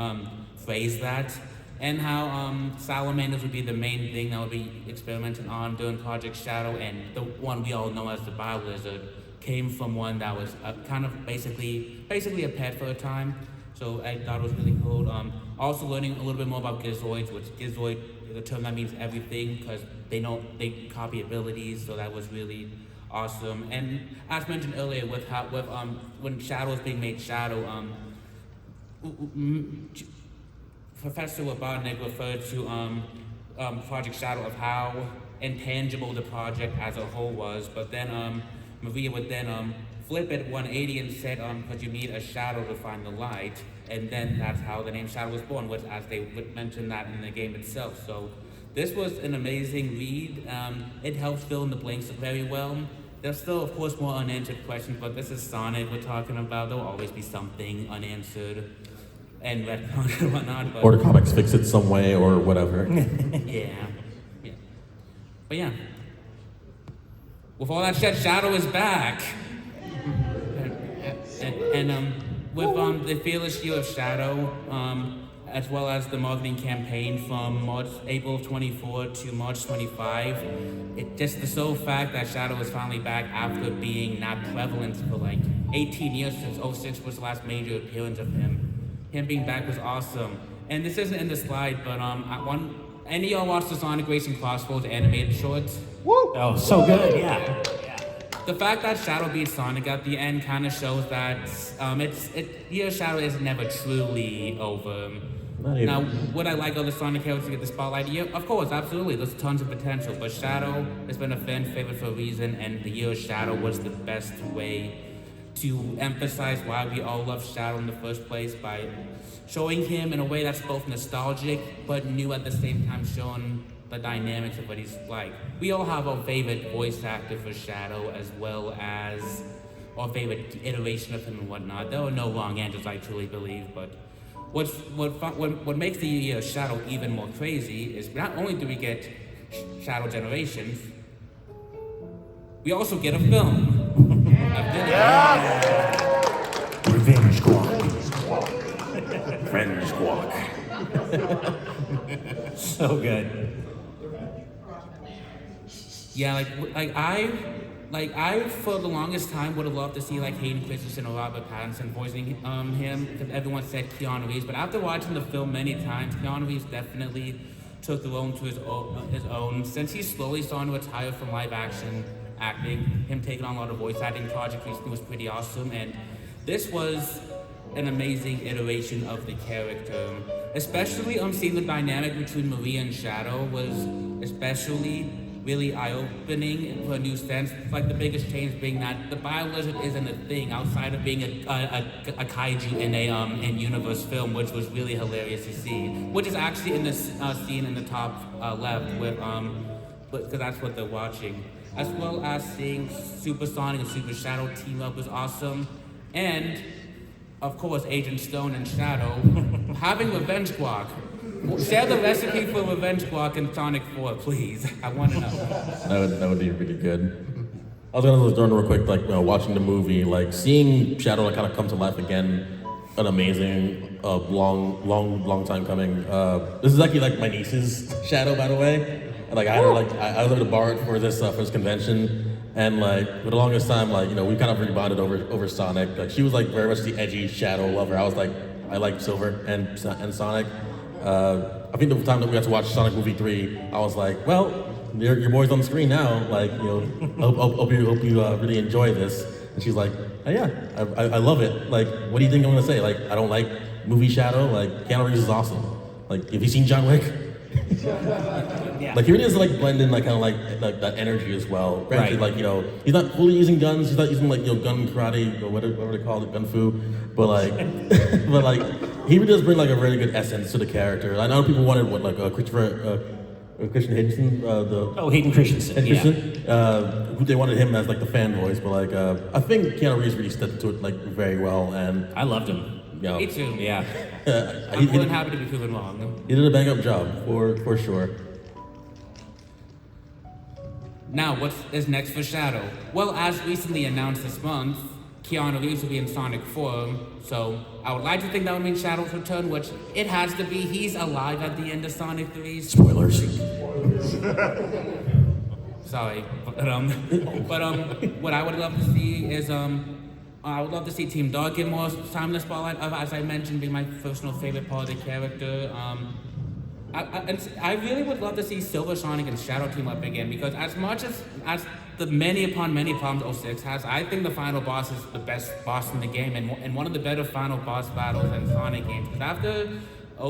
Speaker 2: phrased that. And how salamanders would be the main thing that would be experimented on during Project Shadow, and the one we all know as the Bio-Lizard came from one that was kind of basically a pet for a time. So I thought it was really cool. Also learning a little bit more about Gizoids, which Gizoid is a term that means everything because they copy abilities, so that was really awesome. And as mentioned earlier, when Shadow was being made Shadow, Professor Robotnik referred to Project Shadow of how intangible the project as a whole was, but then Maria would then flip it 180 and said, because you need a shadow to find the light, and then that's how the name Shadow was born, which as they would mention that in the game itself. So this was an amazing read. It helps fill in the blanks very well. There's still, of course, more unanswered questions, but this is Sonic we're talking about. There'll always be something unanswered and retcon and whatnot. But
Speaker 3: Or the comics fix it some way or whatever.
Speaker 2: yeah. But yeah. With all that said, Shadow is back. And with the Fearless Year of Shadow, as well as the marketing campaign from April 24 to March 25, just the sole fact that Shadow is finally back after being not prevalent for like 18 years since 06 was the last major appearance of him. Him being back was awesome. And this isn't in the slide, but any of y'all watch the Sonic Racing Crossroads animated shorts?
Speaker 4: Woo! Oh, so good, yeah.
Speaker 2: The fact that Shadow beats Sonic at the end kind of shows that Year of Shadow is never truly over. Now, would I like other Sonic characters to get the spotlight? Yeah, of course, absolutely. There's tons of potential, but Shadow has been a fan favorite for a reason, and the Year of Shadow was the best way to emphasize why we all love Shadow in the first place by showing him in a way that's both nostalgic but new at the same time, showing the dynamics of what he's like. We all have our favorite voice actor for Shadow as well as our favorite iteration of him and whatnot. There are no wrong answers, I truly believe, but what makes the Year of Shadow even more crazy is not only do we get Shadow Generations, we also get a film.
Speaker 1: Revenge Guac. Revenge Guac.
Speaker 4: So good.
Speaker 2: Yeah, I for the longest time would have loved to see like Hayden Christensen or Robert Pattinson voicing him, because everyone said Keanu Reeves. But after watching the film many times, Keanu Reeves definitely took the role to his own. Since he's slowly starting to retire from live action acting, him taking on a lot of voice acting projects recently was pretty awesome, and this was an amazing iteration of the character. Especially seeing the dynamic between Maria and Shadow was especially really eye-opening for a new sense. Like the biggest change being that the Bio-Lizard isn't a thing outside of being a kaiju in a in-universe film, which was really hilarious to see. Which is actually in this scene in the top left with because that's what they're watching. As well as seeing Super Sonic and Super Shadow team up was awesome. And, of course, Agent Stone and Shadow having Revenge Guac. Share the recipe for Revenge Guac in Sonic 4, please. I want to know.
Speaker 3: That would be really good. I was gonna learn real quick, watching the movie, seeing Shadow kind of come to life again. an amazing, long time coming. This is actually like my niece's shadow, by the way. And like I had her I was able to borrow it for this convention, and like for the longest time, like we kind of rebonded over Sonic. Like she was like very much the edgy shadow lover. I was like I like Sylver and Sonic. I think the time that we got to watch Sonic Movie 3, I was like, well, your boy's on the screen now. Like hope you really enjoy this. And she's like, oh yeah, I love it. Like, what do you think I'm gonna say? Like, I don't like movie shadow. Like, Keanu Reeves is awesome. Like, have you seen John Wick?
Speaker 4: Yeah.
Speaker 3: Like, he really does like blend in like kind of like that energy as well. Granted,
Speaker 4: Right.
Speaker 3: like he's not fully using guns. He's not using like gun karate or whatever they call it, gun fu. But like, he really does bring like a really good essence to the character. I know people wanted Christian Henderson,
Speaker 4: Hayden Christensen.
Speaker 3: who they wanted him as like the fan voice, but like I think Keanu Reeves really stepped into it like very well, and
Speaker 4: I loved him.
Speaker 2: Me too.
Speaker 4: Yeah.
Speaker 2: I'm more than happy to be proven wrong.
Speaker 3: He did a bang up job for sure.
Speaker 2: Now, what is next for Shadow? Well, as recently announced this month, Keanu Reeves will be in Sonic form, so I would like to think that would mean Shadow's return, which it has to be. He's alive at the end of Sonic 3.
Speaker 3: Spoilers.
Speaker 2: Sorry, but what I would love to see is I would love to see Team Dog get more time in the spotlight. As I mentioned, being my personal favorite part of the character. I really would love to see Sylver, Sonic, and Shadow team up again, because as much as the many upon many problems 06 has, I think the final boss is the best boss in the game and one of the better final boss battles in Sonic games. Because after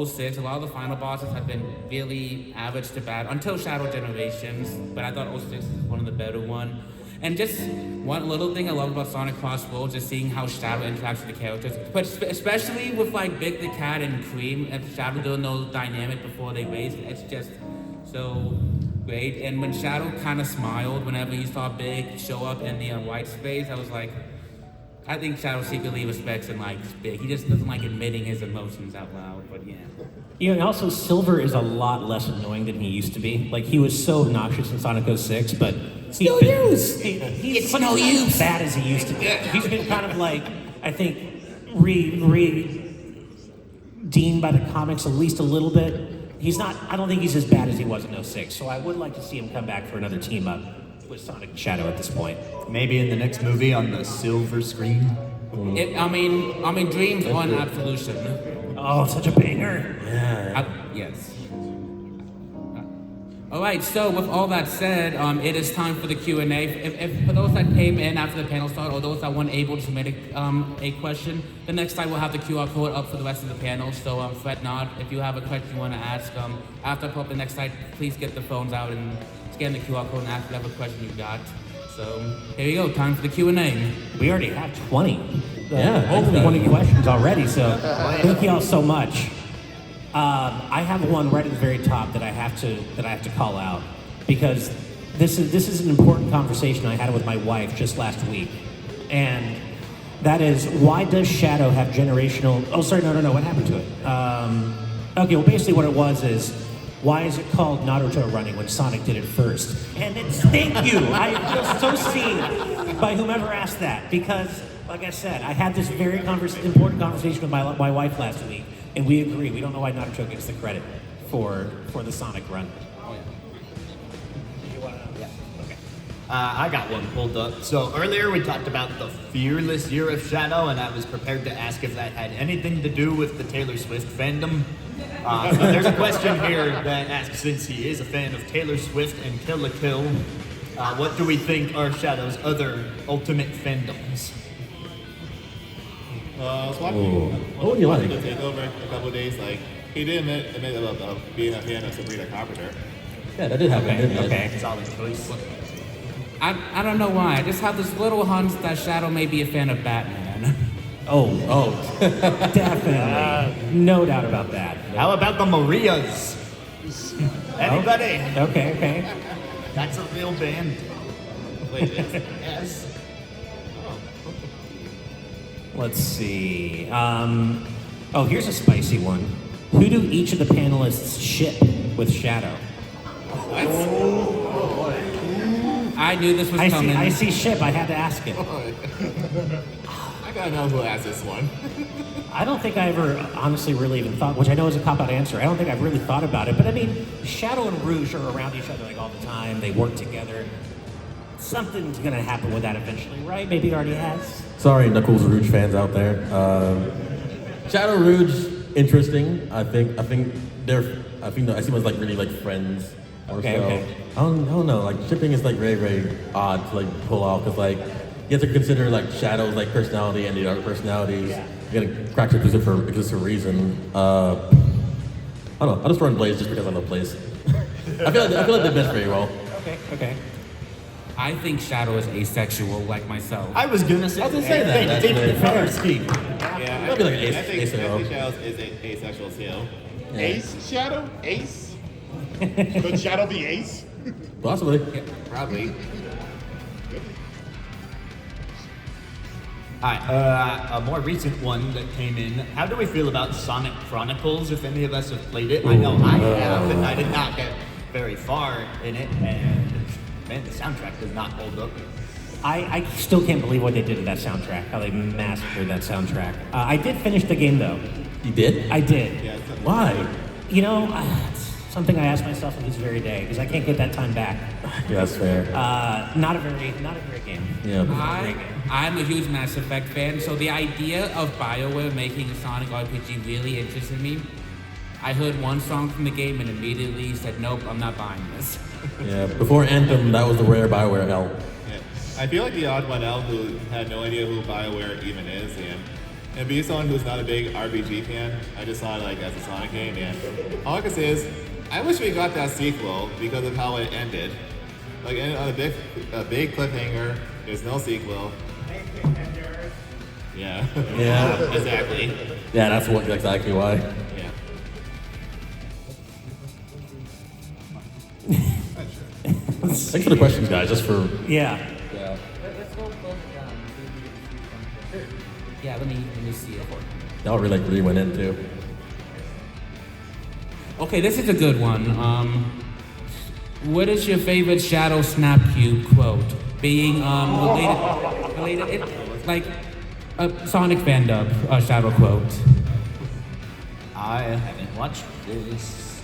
Speaker 2: 06, a lot of the final bosses have been really average to bad until Shadow Generations, but I thought 06 is one of the better one. And just one little thing I love about Sonic Cross Worlds is seeing how Shadow interacts with the characters, but especially with like Big the Cat and Cream, and Shadow don't know the dynamic before they race. It's just so great. And when Shadow kind of smiled whenever he saw Big show up in the white space, I was like, I think Shadow secretly respects and likes Big. He just doesn't like admitting his emotions out loud, but yeah.
Speaker 4: And also Sylver is a lot less annoying than he used to be. Like, he was so obnoxious in Sonic 06, but he's no use. He's no use. Bad as he used to be. He's been kind of like, I think, redeemed by the comics at least a little bit. He's not. I don't think he's as bad as he was in 06. So I would like to see him come back for another team up with Sonic and Shadow at this point.
Speaker 6: Maybe in the next movie on the silver screen.
Speaker 2: I mean, Dreams on Absolution.
Speaker 4: Oh, such a banger.
Speaker 2: Yes. All right, so with all that said, it is time for the Q&A. If for those that came in after the panel started, or those that weren't able to submit a question, the next time we'll have the QR code up for the rest of the panel, so fret not. If you have a question you want to ask, after I put up the next slide, please get the phones out and scan the QR code and ask whatever question you've got. So here we go, time for the Q&A.
Speaker 4: We already have 20.
Speaker 3: Yeah,
Speaker 4: 20 questions already, so thank you all so much. I have one right at the very top that I have to call out, because this is an important conversation I had with my wife just last week, and that is, why does Shadow have generational? Oh, sorry, no. What happened to it? Okay, well, basically what it was is, why is it called Naruto running when Sonic did it first? And it's, thank you. I feel so seen by whomever asked that, because, like I said, I had this very important conversation with my wife last week, and we agree. We don't know why Naruto gets the credit for the Sonic run.
Speaker 6: I got one pulled up. So earlier we talked about the fearless year of Shadow, and I was prepared to ask if that had anything to do with the Taylor Swift fandom. So there's a question here that asks, since he is a fan of Taylor Swift and Kill la Kill, what do we think are Shadow's other ultimate fandoms?
Speaker 7: I was watching
Speaker 3: What do you like?
Speaker 7: the takeover a couple of days. Like, he did admit about being a fan of Sabrina Carpenter.
Speaker 3: Yeah, that did happen, didn't it?
Speaker 4: Okay.
Speaker 6: Solid choice.
Speaker 2: I don't know why. I just have this little hunch that Shadow may be a fan of Batman.
Speaker 4: Oh, definitely. No doubt about that.
Speaker 6: How about the Marias? Anybody?
Speaker 4: Okay.
Speaker 6: That's a real band.
Speaker 7: Wait, it's,
Speaker 6: Yes.
Speaker 4: Let's see. Here's a spicy one. Who do each of the panelists ship with Shadow?
Speaker 2: I knew this was coming.
Speaker 4: I see ship. I had to ask it.
Speaker 7: gotta know who asked this one.
Speaker 4: I don't think I ever honestly really even thought, which I know is a cop-out answer. I don't think I've really thought about it. But I mean, Shadow and Rouge are around each other like all the time. They work together. Something's gonna happen with that eventually, right? Maybe it already has.
Speaker 3: Sorry, Knuckles Rouge fans out there. Shadow Rouge, interesting. I think I see them as like really like friends. Or
Speaker 4: Okay,
Speaker 3: so.
Speaker 4: okay.
Speaker 3: I don't know. Like shipping is like very, very odd to like pull off because like you have to consider like Shadow's like personality and the other personalities.
Speaker 4: Yeah.
Speaker 3: You gotta crack exist for a reason. I don't know. I just run Blaze just because I love Blaze. I feel like they mesh very well.
Speaker 4: Okay.
Speaker 2: I think Shadow is asexual, like myself.
Speaker 6: I was gonna say,
Speaker 3: that. That's very
Speaker 6: fair scheme.
Speaker 7: Yeah,
Speaker 3: That'd be like
Speaker 7: I think
Speaker 3: asexual.
Speaker 7: Shadows is asexual too.
Speaker 8: Ace Shadow? Ace? Could Shadow be Ace?
Speaker 3: Possibly.
Speaker 2: Yeah.
Speaker 7: Probably.
Speaker 6: Alright, a more recent one that came in. How do we feel about Sonic Chronicles, if any of us have played it? I know I have, and I did not get very far in it, and man, the soundtrack does not hold up.
Speaker 4: I still can't believe what they did to that soundtrack, how they massacred that soundtrack. I did finish the game though.
Speaker 3: You did?
Speaker 4: I did.
Speaker 7: Yeah.
Speaker 3: Why?
Speaker 4: You know, it's something I ask myself this very day, because I can't get that time back.
Speaker 3: Yeah, that's fair.
Speaker 4: Not a great game.
Speaker 3: Yeah.
Speaker 2: I'm a huge Mass Effect fan, so the idea of BioWare making a Sonic RPG really interested me. I heard one song from the game and immediately said, nope, I'm not buying this.
Speaker 3: Yeah. Before Anthem, that was the rare BioWare L.
Speaker 7: Yeah. I feel like the odd one out who had no idea who BioWare even is, and being someone who's not a big RPG fan, I just saw it like as a Sonic game, and all I can say is, I wish we got that sequel because of how it ended. Like ended on a big cliffhanger. There's no sequel. Yeah.
Speaker 3: Yeah.
Speaker 7: Exactly.
Speaker 3: Yeah, that's exactly why.
Speaker 7: Yeah.
Speaker 3: Thanks for the questions, guys. Just for
Speaker 4: Yeah.
Speaker 2: Let's go close it down. Yeah, let me see it.
Speaker 3: y'all really went into.
Speaker 2: Okay, this is a good one. What is your favorite Shadow Snap Cube quote? Being related, it's like a Sonic fan dub Shadow quote.
Speaker 6: I haven't watched this.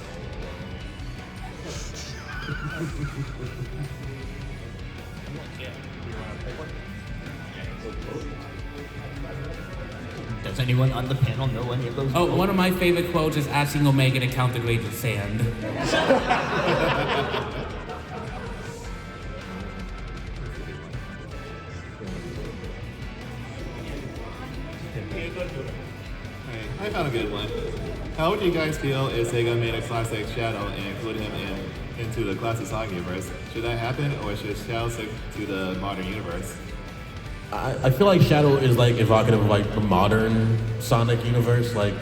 Speaker 6: Does anyone on the panel know any of those?
Speaker 2: Oh, one of my favorite quotes is asking Omega to count the grains of sand.
Speaker 7: I found a good one. How would you guys feel if Sega made a classic Shadow and included him into the classic Sonic universe? Should that happen, or should Shadow stick to the modern universe?
Speaker 3: I feel like Shadow is like evocative of like the modern Sonic universe. Like,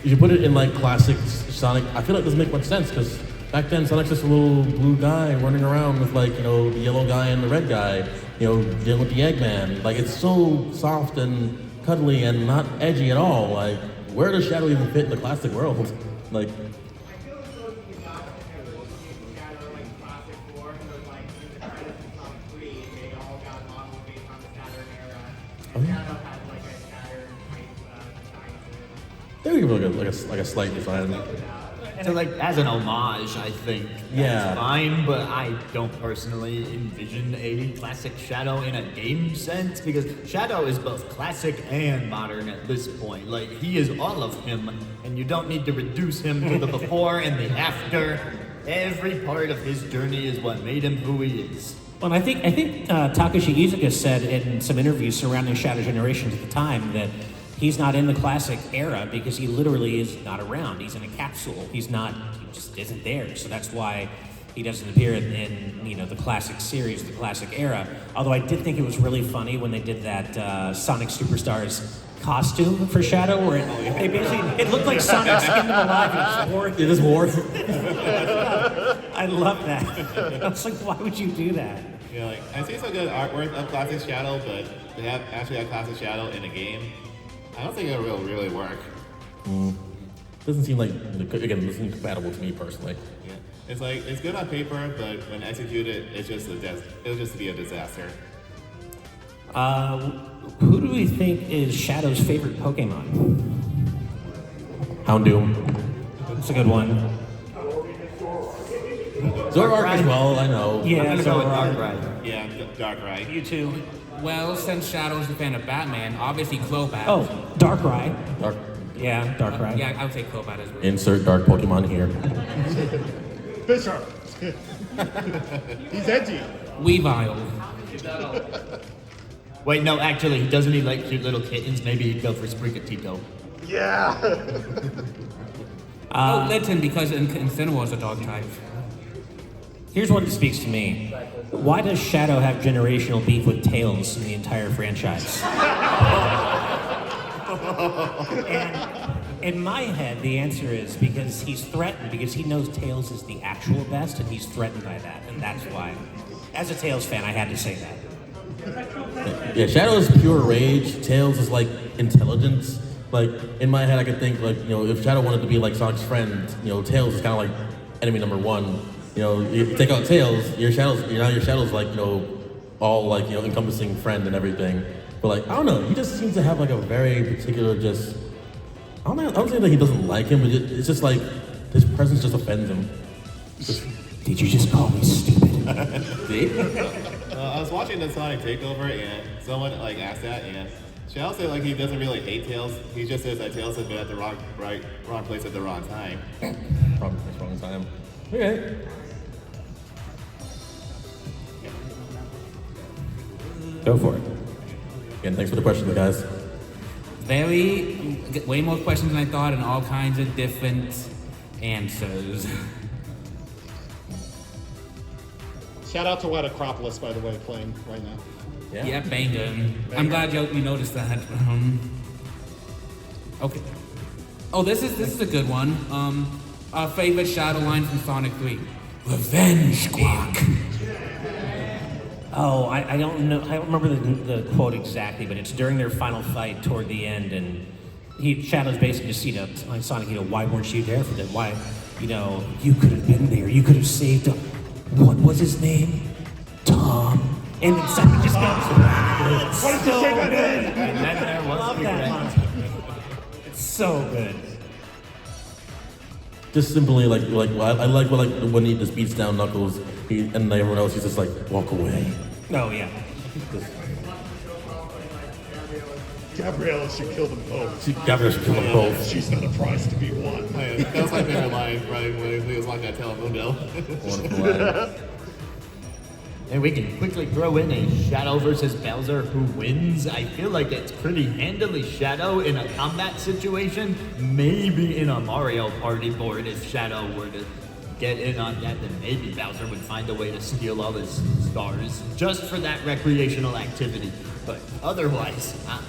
Speaker 3: if you put it in like classic Sonic, I feel like it doesn't make much sense because back then Sonic's just a little blue guy running around with like, you know, the yellow guy and the red guy, you know, dealing with the Eggman. Like, it's so soft and cuddly and not edgy at all. Like, where does Shadow even fit in the classic world? Like,
Speaker 5: I feel as though if you got Shadow, Shadow like classic 4, so like in the credits of Sonic 3, they all got modeled based on the Saturn era.
Speaker 3: Oh, yeah.
Speaker 5: Shadow had like a Saturn type design to it.
Speaker 3: they would give like a slight design.
Speaker 6: So like as an homage, I think
Speaker 3: Yeah.
Speaker 6: that's fine, but I don't personally envision a classic Shadow in a game sense because Shadow is both classic and modern at this point. Like he is all of him, and you don't need to reduce him to the before and the after. Every part of his journey is what made him who he is.
Speaker 4: Well, I think Takashi Iizuka said in some interviews surrounding Shadow Generations at the time that he's not in the classic era because he literally is not around. He's in a capsule. He just isn't there. So that's why he doesn't appear in you know the classic series, the classic era. Although I did think it was really funny when they did that Sonic Superstars costume for Shadow, where it looked like Sonic skinned him alive and just wore it.
Speaker 3: It is war.
Speaker 4: I love that. I was like, why would you do that?
Speaker 7: Yeah, like I see some good artwork of classic Shadow, but they have actually a classic Shadow in a game. I don't think it will really work.
Speaker 3: Doesn't seem like, again, doesn't seem compatible to me personally.
Speaker 7: Yeah, it's like it's good on paper, but when executed, it'll just be a disaster.
Speaker 4: Who do we think is Shadow's favorite Pokemon?
Speaker 3: Houndoom.
Speaker 4: That's a good one.
Speaker 3: Zoroark as well, I know.
Speaker 4: Yeah,
Speaker 6: I'm gonna go with
Speaker 4: Zoroark.
Speaker 6: Darkrai.
Speaker 7: Yeah, Darkrai.
Speaker 4: You too.
Speaker 2: Well, since Shadow's a fan of Batman, obviously Crobat.
Speaker 4: Oh, Darkrai.
Speaker 3: Dark.
Speaker 4: Yeah, Darkrai.
Speaker 2: Yeah, I would say Crobat as well.
Speaker 3: Insert dark Pokemon here.
Speaker 8: Fisher. He's edgy.
Speaker 2: Weavile.
Speaker 6: Wait, no, actually, doesn't he like cute little kittens? Maybe he'd go for Sprigatito.
Speaker 8: Yeah.
Speaker 2: Oh, Litten, because Incineroar's a dog type.
Speaker 4: Here's one that speaks to me. Why does Shadow have generational beef with Tails in the entire franchise? And in my head, the answer is because he's threatened, because he knows Tails is the actual best, and he's threatened by that, and that's why. As a Tails fan, I had to say that.
Speaker 3: Yeah, Shadow is pure rage. Tails is like intelligence. Like in my head, I could think like if Shadow wanted to be like Sonic's friend, Tails is kind of like enemy number one. You take out Tails, your Shadow's like all like encompassing friend and everything. But like I don't know, he just seems to have like a very particular just. I don't say that he doesn't like him, but it's just like his presence just offends him.
Speaker 4: Did you just call me stupid?
Speaker 3: See?
Speaker 7: I was watching the Sonic Takeover, and someone like asked that, and Shadow said like he doesn't really hate Tails. He just says that Tails has been at the wrong place at the wrong time.
Speaker 3: Wrong time. Okay.
Speaker 4: Go for it.
Speaker 3: Again, thanks for the question, guys.
Speaker 2: Way more questions than I thought, and all kinds of different answers.
Speaker 8: Shout out to White Acropolis, by the way, playing right now.
Speaker 2: Yeah, banger. I'm glad you noticed that. Okay. Oh, this is a good one. Our favorite Shadow line from Sonic 3. Revenge, Guac.
Speaker 4: Oh, I don't know. I don't remember the quote exactly, but it's during their final fight toward the end, and Shadow's basically just like Sonic, why weren't you there for that? Why, you could have been there. You could have saved him. What was his name? Tom. And then Sonic just goes.
Speaker 8: Why did you say that name?
Speaker 6: And then there was
Speaker 4: Love that
Speaker 6: regret.
Speaker 4: line. It's so good.
Speaker 3: Just simply like I like when he just beats down Knuckles, and everyone else he's just like walk away.
Speaker 4: Oh yeah.
Speaker 8: Gabriella should kill them both.
Speaker 3: Gabrielle should kill them both.
Speaker 8: She's not a prize to be won.
Speaker 7: That was my favorite line, right when he was like that Telemundo.
Speaker 3: Wonderful line.
Speaker 6: And we can quickly throw in a Shadow versus Bowser who wins. I feel like it's pretty handily Shadow in a combat situation. Maybe in a Mario Party board, if Shadow were to get in on that, then maybe Bowser would find a way to steal all his stars just for that recreational activity. But otherwise, I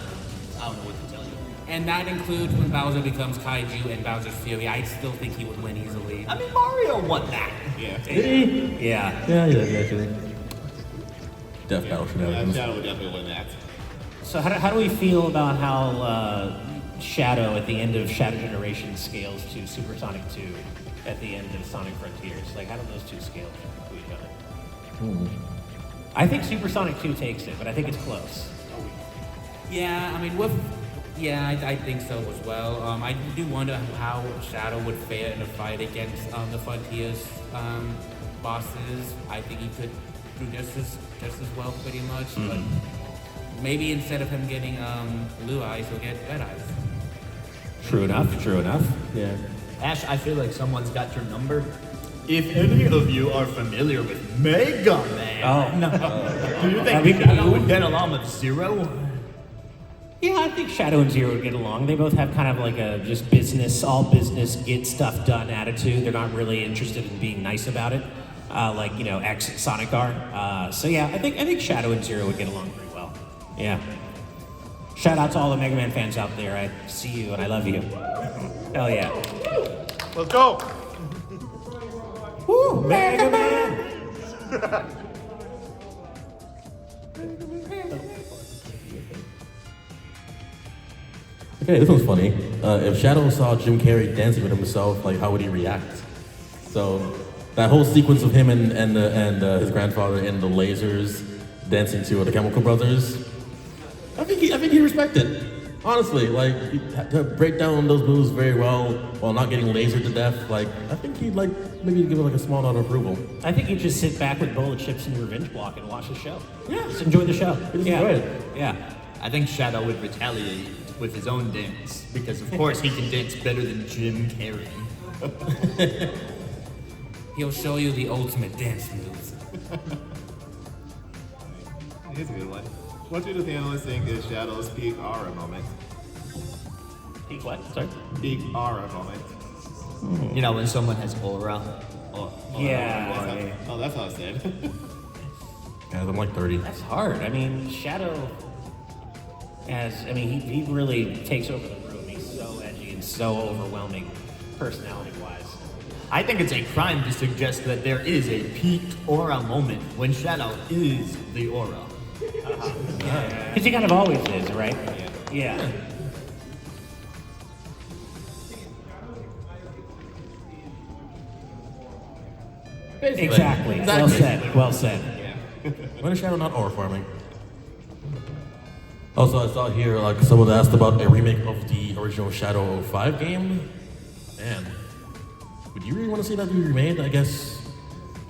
Speaker 6: don't know what to tell you.
Speaker 2: And that includes when Bowser becomes Kaiju and Bowser's Fury. I still think he would win easily.
Speaker 6: I mean, Mario won that.
Speaker 7: Yeah.
Speaker 4: Yeah.
Speaker 3: Yeah, actually. Death Battle
Speaker 7: Yeah,
Speaker 3: shenanigans.
Speaker 7: Shadow would definitely win that.
Speaker 4: So how do we feel about how Shadow at the end of Shadow Generation scales to Supersonic 2 at the end of Sonic Frontiers? Like, how do those two scale to each other? I think Supersonic 2 takes it, but I think it's close.
Speaker 2: Yeah, I mean, I think so as well. I do wonder how Shadow would fare in a fight against the Frontiers bosses. I think he could do just as well, pretty much. But maybe instead of him getting blue eyes, he'll get red eyes.
Speaker 4: True enough.
Speaker 3: Yeah.
Speaker 6: Ash, I feel like someone's got your number. If any of you are familiar with Mega Man, do you think Shadow would get along with Zero?
Speaker 4: Yeah, I think Shadow and Zero would get along. They both have kind of like a just all business, get stuff done attitude. They're not really interested in being nice about it, like X and Sonic are. So yeah, I think Shadow and Zero would get along pretty well. Yeah. Shout out to all the Mega Man fans out there. I see you and I love you. Hell yeah.
Speaker 8: Let's go.
Speaker 4: Woo, Mega Man!
Speaker 3: Okay, this one's funny. If Shadow saw Jim Carrey dancing with himself, like how would he react? So that whole sequence of him and his grandfather in the lasers dancing to the Chemical Brothers, I think he respected it. Honestly, like to break down those moves very well while not getting lasered to death. Like I think he'd like maybe give it like a small nod of approval.
Speaker 4: I think you just sit back with bullet chips in your revenge block and watch the show.
Speaker 3: Yeah.
Speaker 4: Just enjoy the show.
Speaker 3: Just
Speaker 4: yeah.
Speaker 3: enjoy it.
Speaker 4: Yeah.
Speaker 6: I think Shadow would retaliate with his own dance because, of course, he can dance better than Jim Carrey.
Speaker 2: He'll show you the ultimate dance moves.
Speaker 7: Here's a good one. What do the panelists think is Shadow's peak aura moment?
Speaker 4: Peak what? Sorry?
Speaker 7: Peak aura moment.
Speaker 6: You know, when someone has aura.
Speaker 4: Yeah.
Speaker 7: Oh, that's how it's said.
Speaker 3: Guys, I'm like 30.
Speaker 4: That's hard. I mean, Shadow he really takes over the room. He's so edgy and so overwhelming personality-wise.
Speaker 6: I think it's a crime to suggest that there is a peak aura moment when Shadow is the aura.
Speaker 4: Because he kind of always is, right? Yeah. Exactly. Well said. Well said.
Speaker 3: When is Shadow not aura farming? Also, I saw here like someone asked about a remake of the original Shadow 05 game. Man, would you really want to see that be remade? I guess.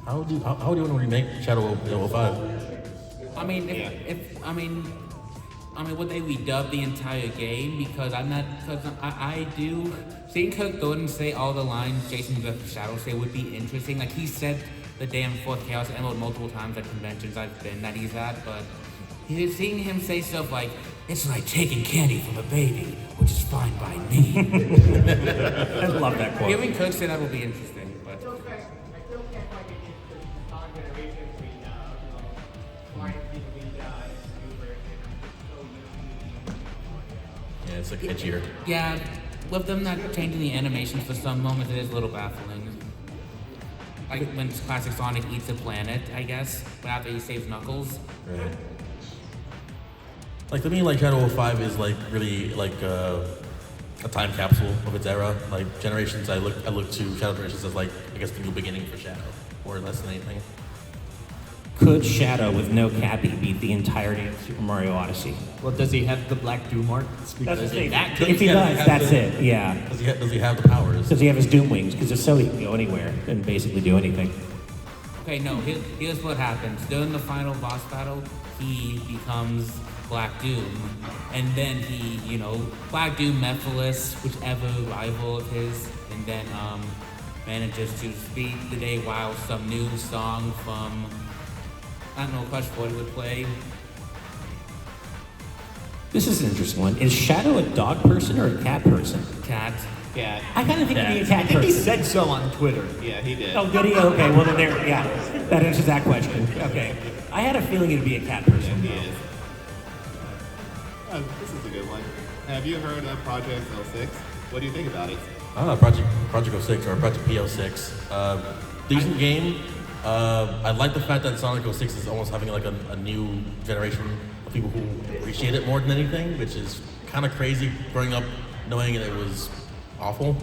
Speaker 3: How would you want to remake Shadow 05?
Speaker 2: I mean, would they redub the entire game? Because I do. Seeing Kirk Thornton say all the lines Jason Jeff Shadow say would be interesting. Like he said the damn fourth Chaos Emerald multiple times at conventions I've been that he's at, but seeing him say stuff like, "It's like taking candy from a baby, which is fine by me."
Speaker 4: I love that quote.
Speaker 2: Hearing Kirk say that will be interesting, but.
Speaker 5: I still can't quite get used to the song generation between Lions being redone and new version. I'm just so used to
Speaker 3: Yeah, it's like catchier.
Speaker 2: Yeah, with them not changing the animations for some moments, it is a little baffling. Like when classic Sonic eats a planet, I guess, but after he saves Knuckles.
Speaker 3: Right. Like to me, like Shadow 05 is like really like a time capsule of its era. Like Generations, I look to Shadow Generations as like I guess the new beginning for Shadow, more or less than anything.
Speaker 4: Could Shadow with no Cappy beat the entirety of Super Mario Odyssey?
Speaker 6: Well, does he have the black Doom arcs? Because in that
Speaker 4: If he does, that's it. Yeah.
Speaker 3: Does he have the powers?
Speaker 4: Does he have his Doom wings? Because if so, he can go anywhere and basically do anything.
Speaker 2: Okay, no, here's what happens. During the final boss battle, he becomes Black Doom, and then he, Black Doom, Mephiles, whichever rival of his, and then manages to speed the day while some new song from, I don't know, Crush 40 would play.
Speaker 4: This is an interesting one. Is Shadow a dog person or a cat person?
Speaker 2: Cat.
Speaker 6: Yeah.
Speaker 4: I kind of think he'd be a
Speaker 6: I
Speaker 4: cat
Speaker 6: think he
Speaker 4: person.
Speaker 6: said so on Twitter.
Speaker 7: Yeah, he did.
Speaker 4: Oh, did he? Okay, well then there, yeah. That answers that question. Okay. I had a feling it'd be a cat person.
Speaker 7: He is. This is a good one. Have you heard of Project 06? What do you think about it?
Speaker 3: Project 06 or Project P06. Decent game. I like the fact that Sonic 06 is almost having like a new generation of people who appreciate it more than anything, which is kind of crazy growing up knowing that it was awful.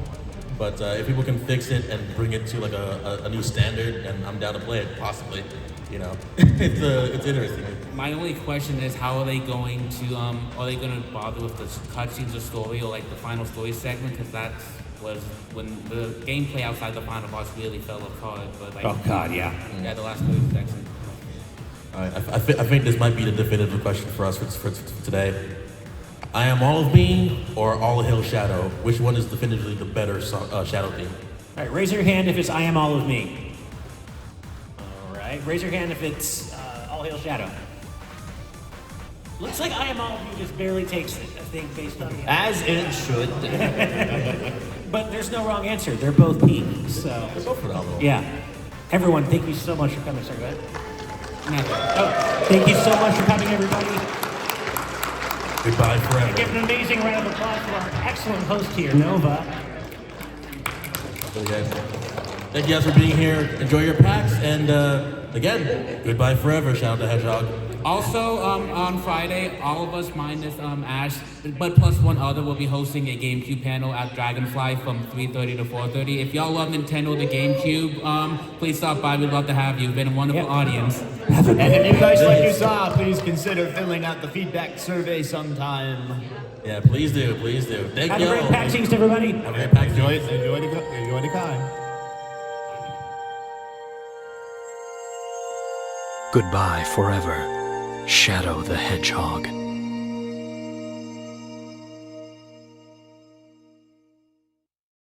Speaker 3: But if people can fix it and bring it to like a new standard, and I'm down to play it, possibly. It's interesting.
Speaker 2: My only question is, how are they going to bother with the cutscenes or story or like the final story segment? Because that was when the gameplay outside the final boss really fell apart. But like,
Speaker 4: Oh God, yeah.
Speaker 2: Yeah, the last story section.
Speaker 3: All right, I think this might be the definitive question for us for today. I Am All of Me or All Hail Shadow? Which one is definitively the better Shadow theme?
Speaker 4: All right, raise your hand if it's I Am All of Me. All right, raise your hand if it's All Hail Shadow. Looks like I Am All of You just barely takes it, I think, based on the...
Speaker 6: As it should.
Speaker 4: But there's no wrong answer. They're both peak, so...
Speaker 3: They're both phenomenal.
Speaker 4: Yeah. Everyone, thank you so much for coming. Sorry, go ahead.
Speaker 2: Nothing.
Speaker 4: Oh, thank you so much for coming, everybody.
Speaker 3: Goodbye forever.
Speaker 4: Give an amazing round of applause to our excellent host here, Nova.
Speaker 3: Okay. Thank you guys for being here. Enjoy your PAX, and again, goodbye forever. Shout out to Hedgehog.
Speaker 2: Also, on Friday, all of us minus Ash, but plus one other, will be hosting a GameCube panel at Dragonfly from 3:30 to 4:30. If y'all love Nintendo, the GameCube, please stop by. We'd love to have you. You've been a wonderful audience.
Speaker 6: And if you guys like you saw, please consider filling out the feedback survey sometime.
Speaker 3: Yeah, please do, please do. Thank
Speaker 4: Have
Speaker 3: you.
Speaker 4: a great PAX East, everybody.
Speaker 3: Have a great PAX East.
Speaker 7: Enjoy the con.
Speaker 9: Goodbye forever, Shadow the Hedgehog.